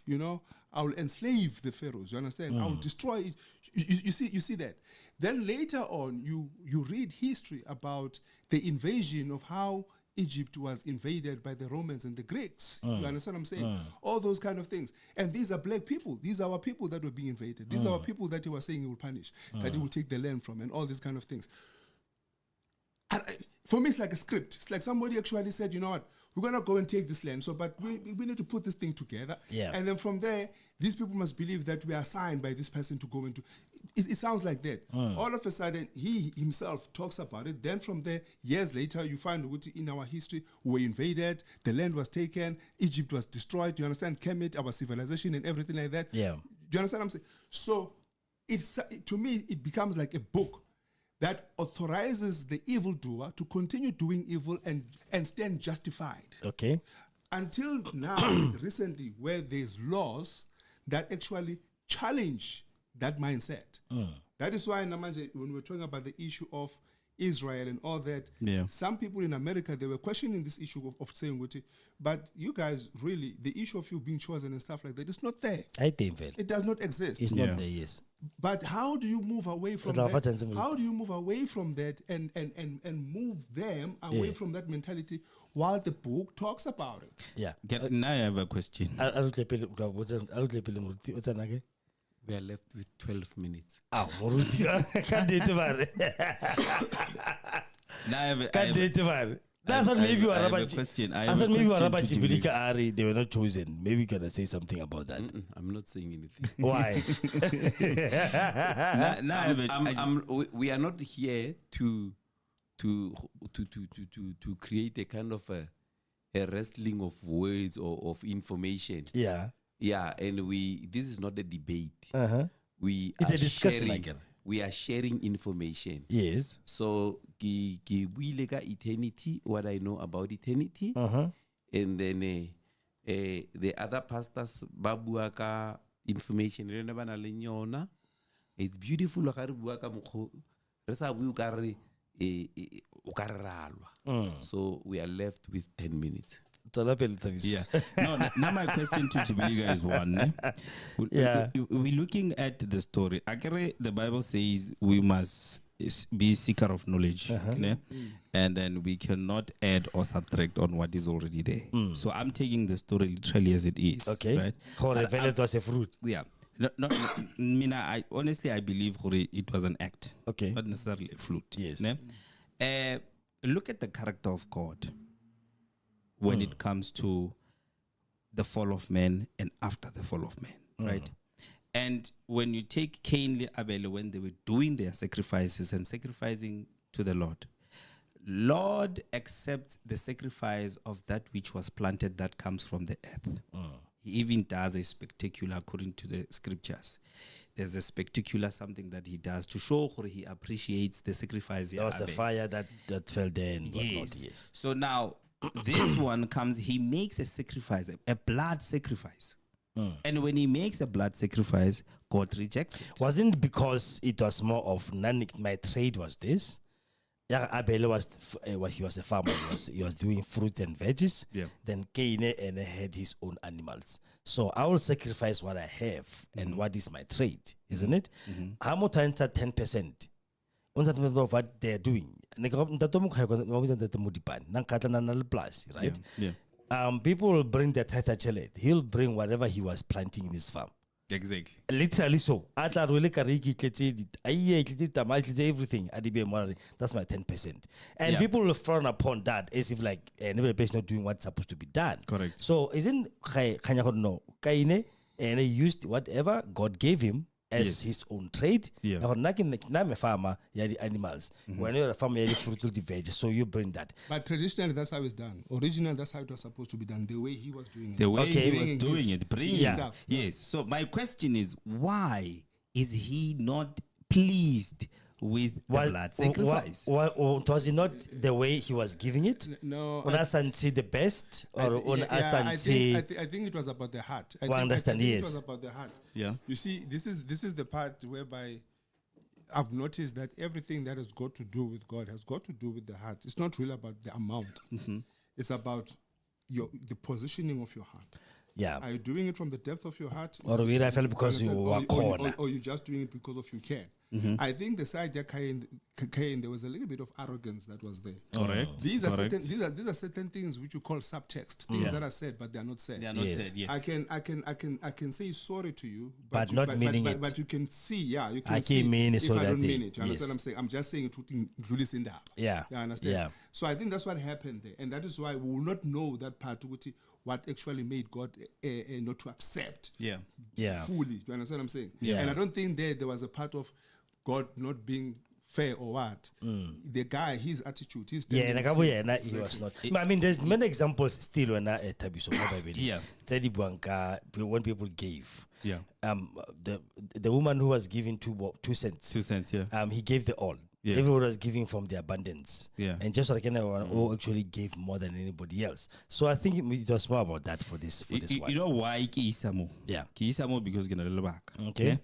I will enslave the pharaohs, you understand? I will destroy it. You see that. Then later on, you read history about the invasion of how Egypt was invaded by the Romans and the Greeks. You understand what I'm saying? All those kind of things. And these are black people. These are our people that were being invaded. These are our people that he was saying he will punish, that he will take the land from, and all these kind of things. For me, it's like a script. It's like somebody actually said, you know what, we're going to go and take this land. So, but we need to put this thing together. Yeah. And then from there, these people must believe that we are assigned by this person to go into. It sounds like that. All of a sudden, he himself talks about it. Then from there, years later, you find in our history, we were invaded, the land was taken, Egypt was destroyed. You understand? Kemet, our civilization and everything like that. Yeah. Do you understand what I'm saying? So, to me, it becomes like a book that authorizes the evildoer to continue doing evil and stand justified. Okay. Until now, recently, where there's laws that actually challenge that mindset. That is why, Namanje, when we're talking about the issue of Israel and all that, some people in America, they were questioning this issue of saying, but you guys, really, the issue of you being chosen and stuff like that, it's not there. I think It does not exist. it's not there, yes. But how do you move away from But that? How do you move away from that and move them away from that mentality while the book talks about it? Yeah. Now I have a question. We are left with 12 minutes. Now Now I have a I thought maybe you I have a are question. I thought maybe you are question to Jubilee. Jibilika Ari, they were not chosen. Maybe you can say something about that. I'm not saying anything. Why? Now I have a We are not here to create a kind of a wrestling of words or of information. Yeah. Yeah, and this is not a debate. We It's are a discussion, sharing, like. we are sharing information. Yes. So we lega eternity, what I know about eternity, and then the other pastors babuaka information re ne bana le yona. It's beautiful ga re bua ka mokgo re sa bue ka re o ka re ralwa. So we are left with 10 minutes. Yeah. No, now my question to Chibiliga is one. Yeah. We're looking at the story. Akere, the Bible says we must be seeker of knowledge. Ne? And then we cannot add or subtract on what is already there. So I'm taking the story literally as it is. Okay. Right? It was a fruit. Yeah. No, Mina, I honestly I believe it was an act. Okay. Not necessarily a flute. Yes. Ne? Look at the character of God when it comes to the fall of man and after the fall of man, right? And when you take Cain and Abel, when they were doing their sacrifices and sacrificing to the Lord accepts the sacrifice of that which was planted that comes from the earth. He even does a spectacular, according to the scriptures. There's a spectacular something that he does to show how he appreciates the sacrifice. There was a fire that fell there and whatnot. Yes. So now this one comes, he makes a sacrifice, a blood sacrifice. And when he makes a blood sacrifice, God rejects it. Wasn't it because it was more of my trade was this? Yeah, Abel was he was a farmer. He was doing fruits and veggies. Yeah. Then Cain had his own animals. So I will sacrifice what I have and what is my trade, isn't it? How much times 10%? Of what they're doing. Right? Yeah. People will bring their tithe chelet. He'll bring whatever he was planting in his farm. Exactly. Literally so. Everything. That's my 10%. And people will frown upon that as if like nobody's not doing what's supposed to be done. Correct. So isn't Cain and he used whatever God gave him as his own trade. Yeah. I'm a farmer, you the animals. When you're a farmer, you the fruits of the veg. So you bring that. But traditionally, that's how it's done. Originally, that's how it was supposed to be done. The way he was doing it. The way Okay. he was doing it, bringing stuff. Yes. So my question is, why is he not pleased with the blood sacrifice? Was it not the way he was giving it? No. On us and see the best, or on us and I see. think it was about the heart. I understand, think yes. it was about the heart. Yeah. You see, this is the part whereby I've noticed that everything that has got to do with God has got to do with the heart. It's not really about the amount. It's about the positioning of your heart. Yeah. Are you doing it from the depth of your heart? Or we feel because you were corner. Or you're just doing it because of you can. I think the side that Cain, there was a little bit of arrogance that was there. Correct. These are certain things which you call subtext, things that are said but they are not said. They are not Yes. said, yes. I can say sorry to you, But not meaning it. But you can see, you can I see can mean it if so I don't that mean they- it. You understand yes. what I'm saying? I'm just saying it would include this in there. Yeah. You understand? Yeah. So I think that's what happened there, and that is why we will not know that part what actually made God not to accept Yeah. Yeah. fully. You understand what I'm saying? Yeah. And I don't think there was a part of God not being fair or what. The guy, his attitude, his Yeah, standing nakabuya fair. yena he was not. I mean, there's many examples still when I Tabiso Yeah. Teddy Buanka, when people gave. Yeah. The woman who was giving 2 cents. 2 cents, yeah. He gave the all. Yeah. Everyone was giving from the abundance. Yeah. And just like anyone who actually gave more than anybody else. So I think it was more about that for this one. You know why ki isamo? Yeah. Ki isamo because gonna le back. Okay.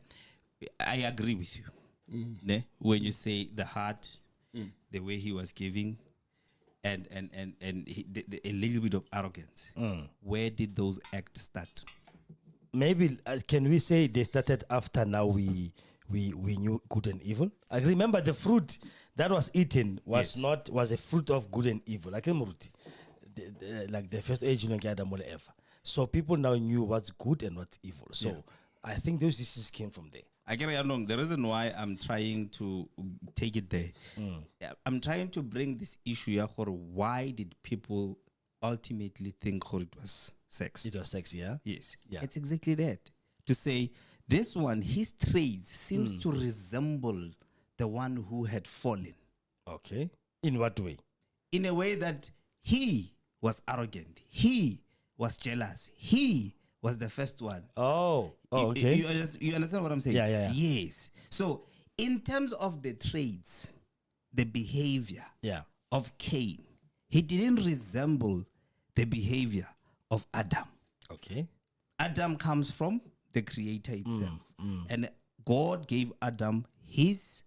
I agree with you. Ne? When you say the heart, the way he was giving, and a little bit of arrogance. Where did those acts start? Maybe can we say they started after now we knew good and evil? I remember the fruit that was eaten was was a fruit of good and evil. Like the first age you don't Adam or ever. So people now knew what's good and what's evil. So I think those decisions came from there. I get it wrong. The reason why I'm trying to take it there, I'm trying to bring this issue here for why did people ultimately think it was sex? It was sex, yeah? Yes. Yeah. It's exactly that. To say this one, his traits seems to resemble the one who had fallen. Okay. In what way? In a way that he was arrogant. He was jealous. He was the first one. Oh, okay. You understand what I'm saying? Yeah. Yes. So in terms of the traits, the behavior of Cain, he didn't resemble the behavior of Adam. Okay. Adam comes from the creator itself. And God gave Adam his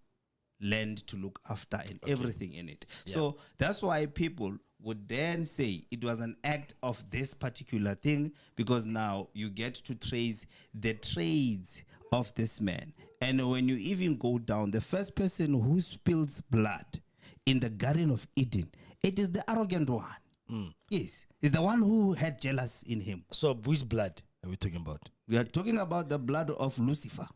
land to look after and everything in it. So that's why people would then say it was an act of this particular thing, because now you get to trace the trades of this man. And when you even go down, the first person who spills blood in the Garden of Eden, it is the arrogant one. Yes, it's the one who had jealous in him. So which blood are we talking about? We are talking about the blood of Lucifer,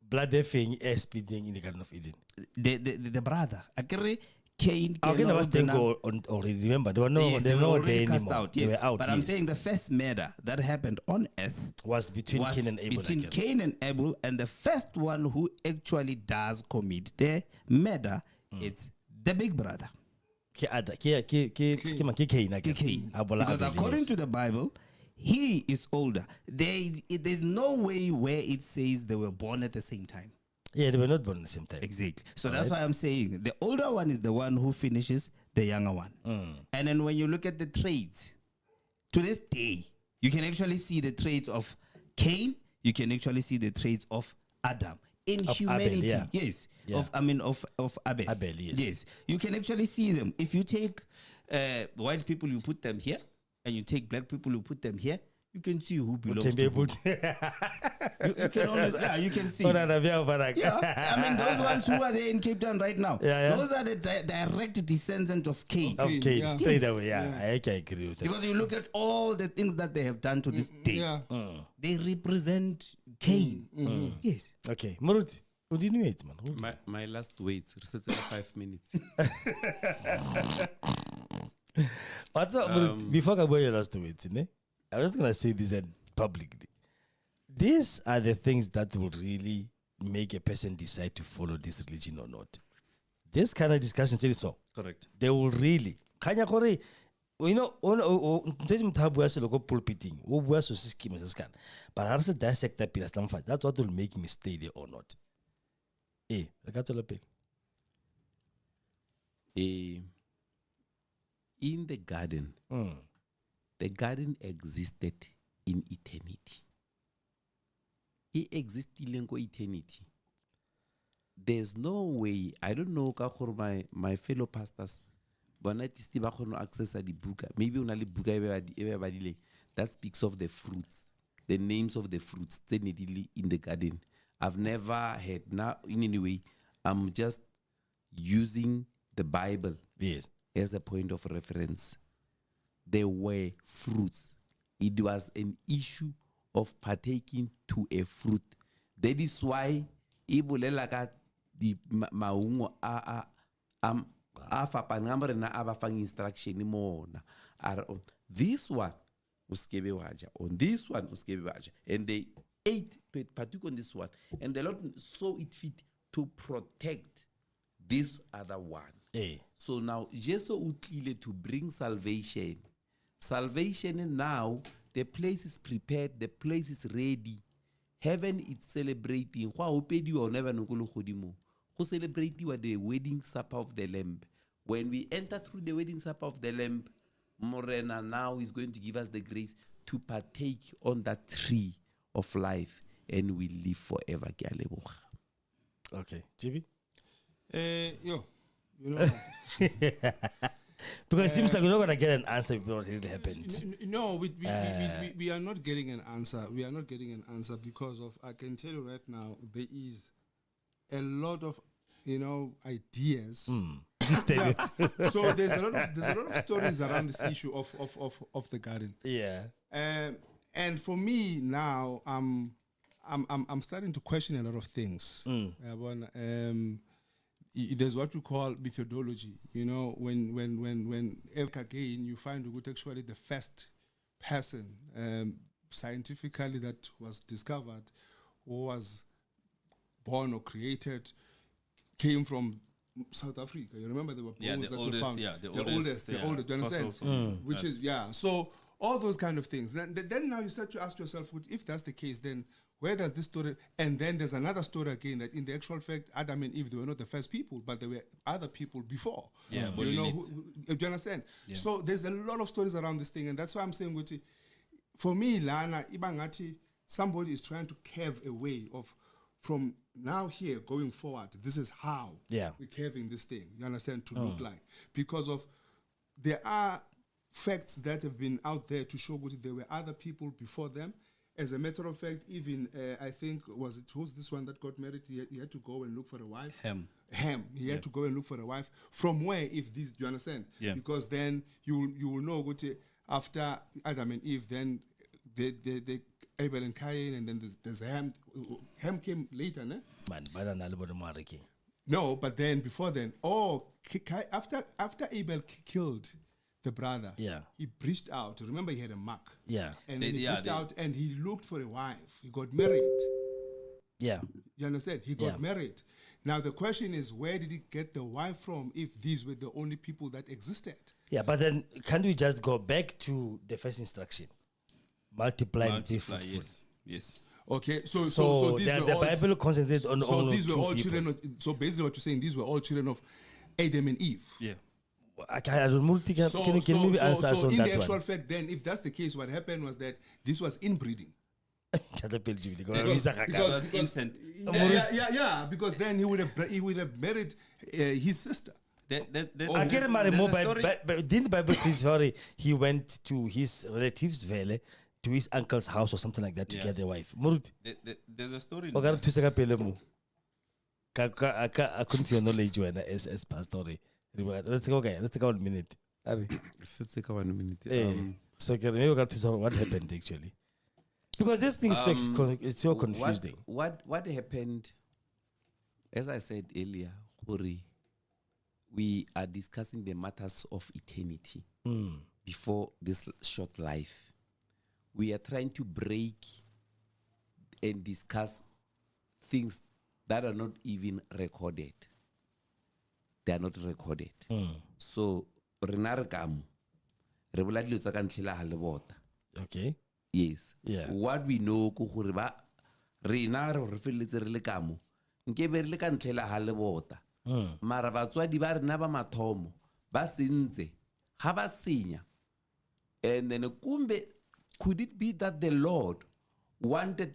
Blood thing splitting in the Garden of Eden. the brother. Akere Cain. Okay, I was thinking already. Remember, there were no, Yes, they they were were not already there cast anymore. out. Yes, They were out. but I'm yes. saying the first murder that happened on earth was between Cain and Abel. between I guess. Cain and Abel, and the first one who actually does commit the murder, it's the big brother, Cain, I guess. Cain. Abola Because Abel, according yes. to the Bible, he is older. There's no way where it says they were born at the same time. Yeah, they were not born at the same time. Exactly. So that's why I'm saying the older one is the one who finishes the younger one. And then when you look at the traits, to this day, you can actually see the traits of Cain. You can actually see the traits of Adam in Of humanity. Abel, yeah. Yes. Yeah. Of Abel. Abel, yes. Yes. You can actually see them. If you take white people, you put them here, and you take black people, you put them here. You can see who belongs to who. You can always, you can see. Yeah, I mean, those ones who are there in Cape Town right now, those are the direct descendants of Cain. Of Cain, Yeah. straight Yes. away. Yeah, I can agree with that. Because you look at all the things that they have done to this day, Yeah. they represent Cain. Yes. Okay, Maruti, what do you know it, man? My last words, research in 5 minutes. What's up, Maruti? Before I go your last words, I'm just gonna say this publicly. These are the things that will really make a person decide to follow this religion or not. This kind of discussion says so. Correct. They will really. Kanya kore, you know, ntse motho a bua selo ko pulpiting, o bua so se scheme se scan. But ha re se dissect that pila stamfa. That's what will make me stay there or not. Re ka tswela pele. In the garden, the garden existed in eternity. It existed in eternity. There's no way, I don't know, my fellow pastors, but I still have access to the book. Maybe only book that speaks of the fruits, the names of the fruits in the garden. I've never heard. Now, in any way, I'm just using the Bible as a point of reference. There were fruits. It was an issue of partaking to a fruit. That is why ibolela the maungo a fapangamre na abafang instruction mona. This one uskebe waja, on this one uskebe waja, and they ate partook on this one, and the Lord saw it fit to protect this other one. So now Jesus utlile to bring salvation. Salvation now, the place is prepared, the place is ready. Heaven is celebrating. Who celebrate the wedding supper of the Lamb. When we enter through the wedding supper of the Lamb, Morena now is going to give us the grace to partake on that tree of life, and we live forever. Okay, GB? You know. Because it seems like we're not going to get an answer if what really happened. No, we are not getting an answer. We are not getting an answer because of, I can tell you right now, there is a lot of, ideas. Yeah. So there's a lot of stories around this issue of the garden. Yeah. And for me now, I'm starting to question a lot of things. There's what we call methodology. When again you find good actually the first person scientifically that was discovered or was born or created came from South Africa. You remember there were bones that were found. The oldest. Do you understand? Which is So all those kind of things. Then now you start to ask yourself, if that's the case, then where does this story? And then there's another story again that in the actual fact, Adam and Eve, they were not the first people, but there were other people before. Yeah, do you understand? Yeah. So there's a lot of stories around this thing, and that's why I'm saying, for me, Lana, ibangati somebody is trying to carve a way of from now here going forward. This is how Yeah. we're carving this thing. You understand? To look like, because of there are facts that have been out there to show that there were other people before them. As a matter of fact, even I think who's this one that got married? He had to go and look for a wife. Ham. He had to go and look for a wife. From where, if this, do you understand? Yeah. Because then you will know what after Adam and Eve, then the Abel and Cain, and then there's Ham. Ham came later, ne? Man, banana le mariki. No, but then before then, after Abel killed the brother, Yeah. he breached out. Remember, he had a mark. Yeah. And then he breached they- out and he looked for a wife. He got married. Yeah. You understand? He got Yeah. married. Now the question is, where did he get the wife from if these were the only people that existed? Yeah, but then can't we just go back to the first instruction? Multiply and be Multiply, fruitful. Yes. Okay, so So these the were all, Bible concentrates on so only these were two all people. children. So basically, what you're saying, these were all children of Adam and Eve. Yeah. I don't think can you maybe answer us so on in the that actual one? fact, then, if that's the case, what happened was that this was inbreeding. was instant. Because then he would have married his sister. I can't remember There's more, a story- but didn't the Bible say, sorry, he went to his relatives, Vele, to his uncle's house or something like that to Yeah. get a wife. Murut, There's a story. o ka re thusa ka pele mo. According to your knowledge, when as pastor, let's go, okay, let's take 1 minute. Ari. Let's take 1 minute. So maybe we got to talk what happened actually, because this thing is it's so confusing. What happened? As I said earlier, Hori, we are discussing the matters of eternity before this short life. We are trying to break and discuss things that are not even recorded. They are not recorded. So, rena re ka mo, re bola dilo tsa ka ntlha la ha le bota. Okay. Yes. Yeah. What we know ko gore ba rena re feletse re le ka mo. Nke be re le ka ntlha la ha le bota. Mara batswadi ba rena ba mathomo ba sentse ha ba senya. And then kumbe, could it be that the Lord wanted,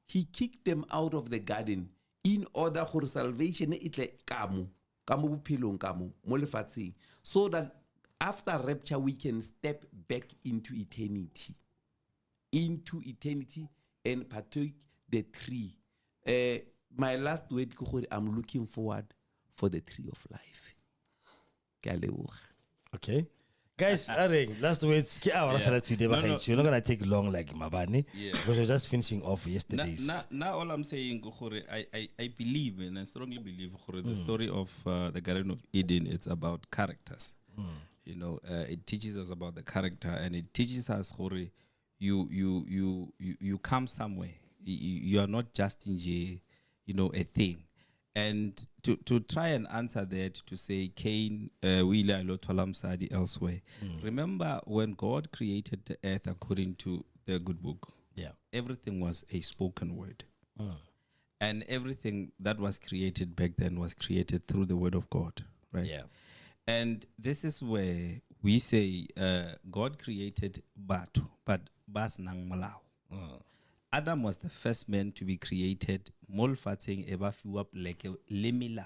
he kicked them out of the garden in order for salvation itle kamo bophelong kamo mo lefatsheng, so that after rapture we can step back into eternity and partake the tree. My last word ke gore I'm looking forward for the tree of life. Ke a leboga. Okay. Guys, last words. Today, No, no. you're not gonna take long like Mabani, Yeah. because we're just finishing off yesterday's. Now all I'm saying, Kukhore, I believe and I strongly believe Kukhore, the story of the Garden of Eden, it's about characters. You know, it teaches us about the character, and it teaches us, Kukhore, you come somewhere. You are not just in a thing. And to try and answer that, to say Cain, Wila Lotolam Sadi elsewhere. Remember when God created the earth according to the good book? Yeah. Everything was a spoken word. And everything that was created back then was created through the word of God. Right? Yeah. And this is where we say God created Batu, but Bas Nang Malau. Adam was the first man to be created. Molfating eba up like a lemilao.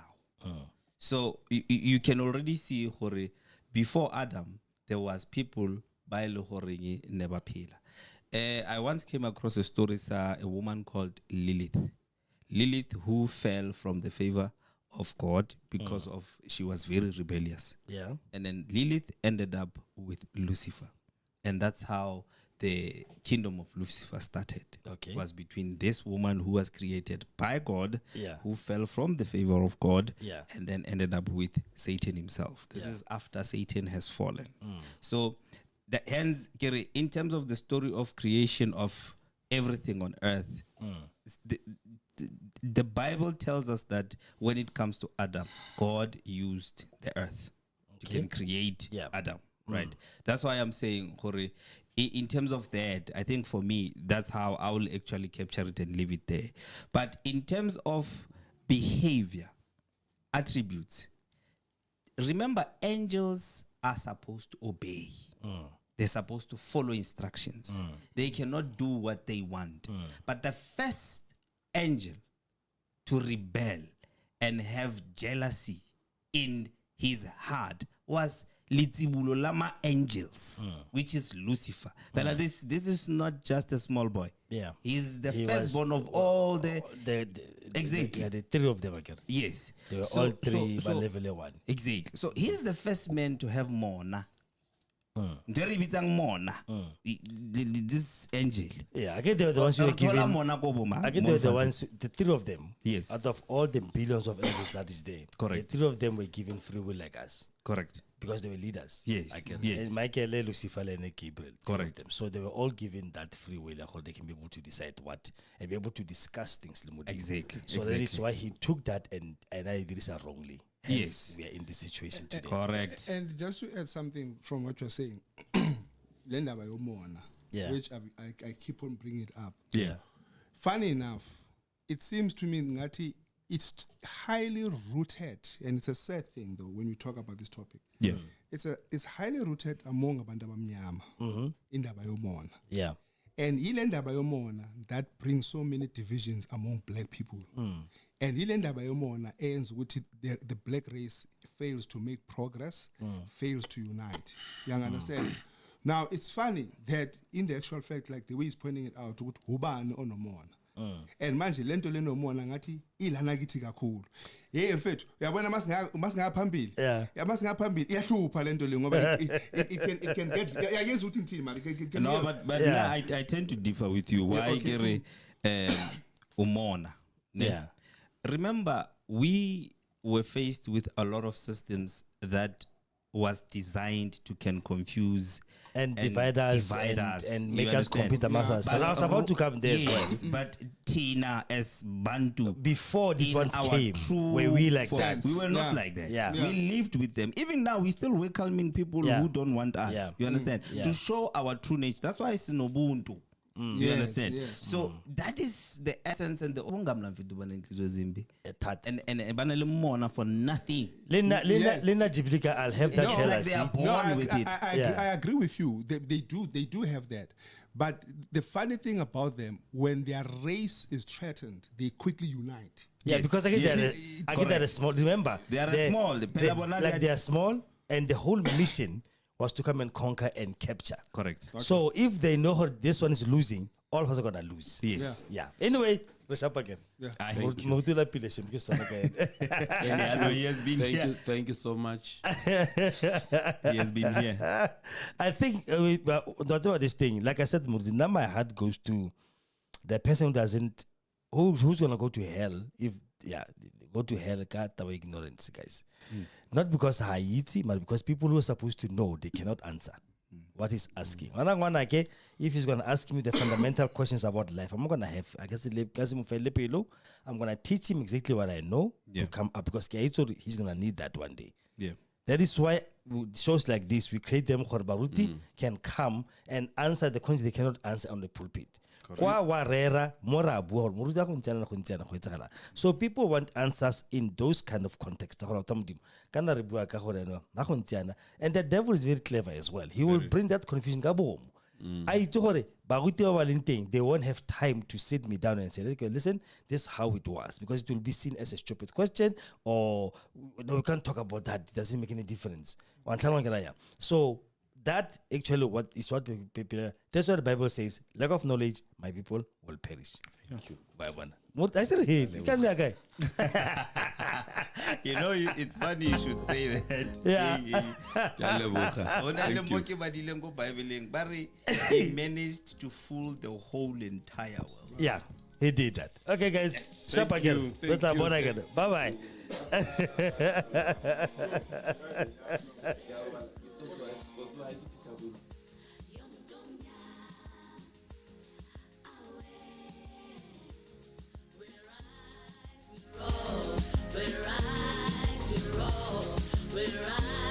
So you can already see Hore, before Adam there was people by Lohoringi never pila. I once came across a story, a woman called Lilith. Lilith, who fell from the favor of God because of she was very rebellious. Yeah. And then Lilith ended up with Lucifer. And that's how the kingdom of Lucifer started. Okay. It was between this woman who was created by God, Yeah. who fell from the favor of God, Yeah. and then ended up with Satan himself. This is after Satan has fallen. So, hence, Gary, in terms of the story of creation of everything on earth, the Bible tells us that when it comes to Adam, God used the earth to can create Adam. Right. That's why I'm saying, Hore, in terms of that, I think for me, that's how I will actually capture it and leave it there. But in terms of behavior, attributes, remember, angels are supposed to obey. they're supposed to follow instructions. They cannot do what they want. But the first angel to rebel and have jealousy in his heart was Litsibulo Lama angels, which is Lucifer. But this is not just a small boy. Yeah. He's the He firstborn was- of all the Exactly. The three of them again. yes. They were So- all three so- by level 1. Exactly. So he's the first man to have Mona. Very bitang Mona. This angel. Yeah, again they were the ones who were given. Mona ko bo ma- Again they were the Mona ones, the three of them. Yes. Out of all the billions of angels that is there, Correct. the three of them were given free will like us Correct. because they were leaders. Yes, Again, yes. and Michael, Lucifer, and Gabriel. three of Correct. them. So they were all given that free will, like, how they can be able to decide what and be able to discuss things. Exactly, So that is exactly. why he took that and I did this wrongly. Yes. We are in this situation today. Correct. And just to add something from what you're saying, Lenda Bayomona, Yeah. which I keep on bringing it up. Yeah. Funny enough, it seems to me Ngati, it's highly rooted, and it's a sad thing though when we talk about this topic. Yeah. It's highly rooted among abantu abamnyama indaba yomona. Yeah. And ile ndaba yomona that brings so many divisions among black people. And ile ndaba yomona ends with the black race fails to make progress, fails to unite. You understand? Now it's funny that in the actual fact, like the way he's pointing it out, ukuthi ubani onomona. And manje lento lenomona ngathi ilana kithi kakhulu. Hey mfethu, uyabona masingaphambili. Yeah. Masingaphambili iyahlupha lento le ngoba it can get yayenza ukuthi ngithini mari. No, but Yeah. now I tend to differ with you. Why okay, Umona? Yeah. Remember, we were faced with a lot of systems that was designed to can confuse And divide us and You make us understand? compete amongst us. And I was about to come there as well. Yes, but Tina as Bantu, Before these in ones our came, true were we like form, that? We were not Yeah. like that. Yeah. We lived with them. Even now, we still welcoming people Yeah. who don't want us. Yeah. You understand? Yeah. To show our true nature. That's why it's Nobuntu. You Yes, understand? yes. So that is the essence and the That. and banale mona for nothing. Lena Yeah. Jibilika, I'll have that It's like jealousy. they are born No, with it. I agree with you. They do have that. But the funny thing about them, when their race is threatened, they quickly unite. Yeah, Yes, because again, yes. they're a small. Remember, They are small. They are small, and the whole mission was to come and conquer and capture. Correct. So if they know how this one is losing, all of us are gonna lose. Yes. Yeah. Anyway, let's up again. Yeah. Motula Pilesh, because some again. And I know he has been here. Thank you so much. He has been here. I think that's about this thing. Like I said, Murdi, now my heart goes to the person who doesn't, who's gonna go to hell if go to hell. God, our ignorance, guys. Not because Haiti, but because people who are supposed to know they cannot answer what he's asking. If he's gonna ask me the fundamental questions about life, I'm not gonna have. I guess I'm gonna teach him exactly what I know to come up because he's gonna need that one day. Yeah. That is why shows like this, we create them Baruti can come and answer the questions they cannot answer on the pulpit. So people want answers in those kind of contexts. And the devil is very clever as well. He will bring that confusion. They won't have time to sit me down and say, okay, listen, this is how it was, because it will be seen as a stupid question, or no, we can't talk about that. It doesn't make any difference. So that actually what people, that's what the Bible says. Lack of knowledge, my people will perish. Thank you. I said, hey, guy. You know, it's funny you should say that. Yeah. He managed to fool the whole entire world. Yeah, he did that. Okay, guys. Sharp again. Bye bye. We're right.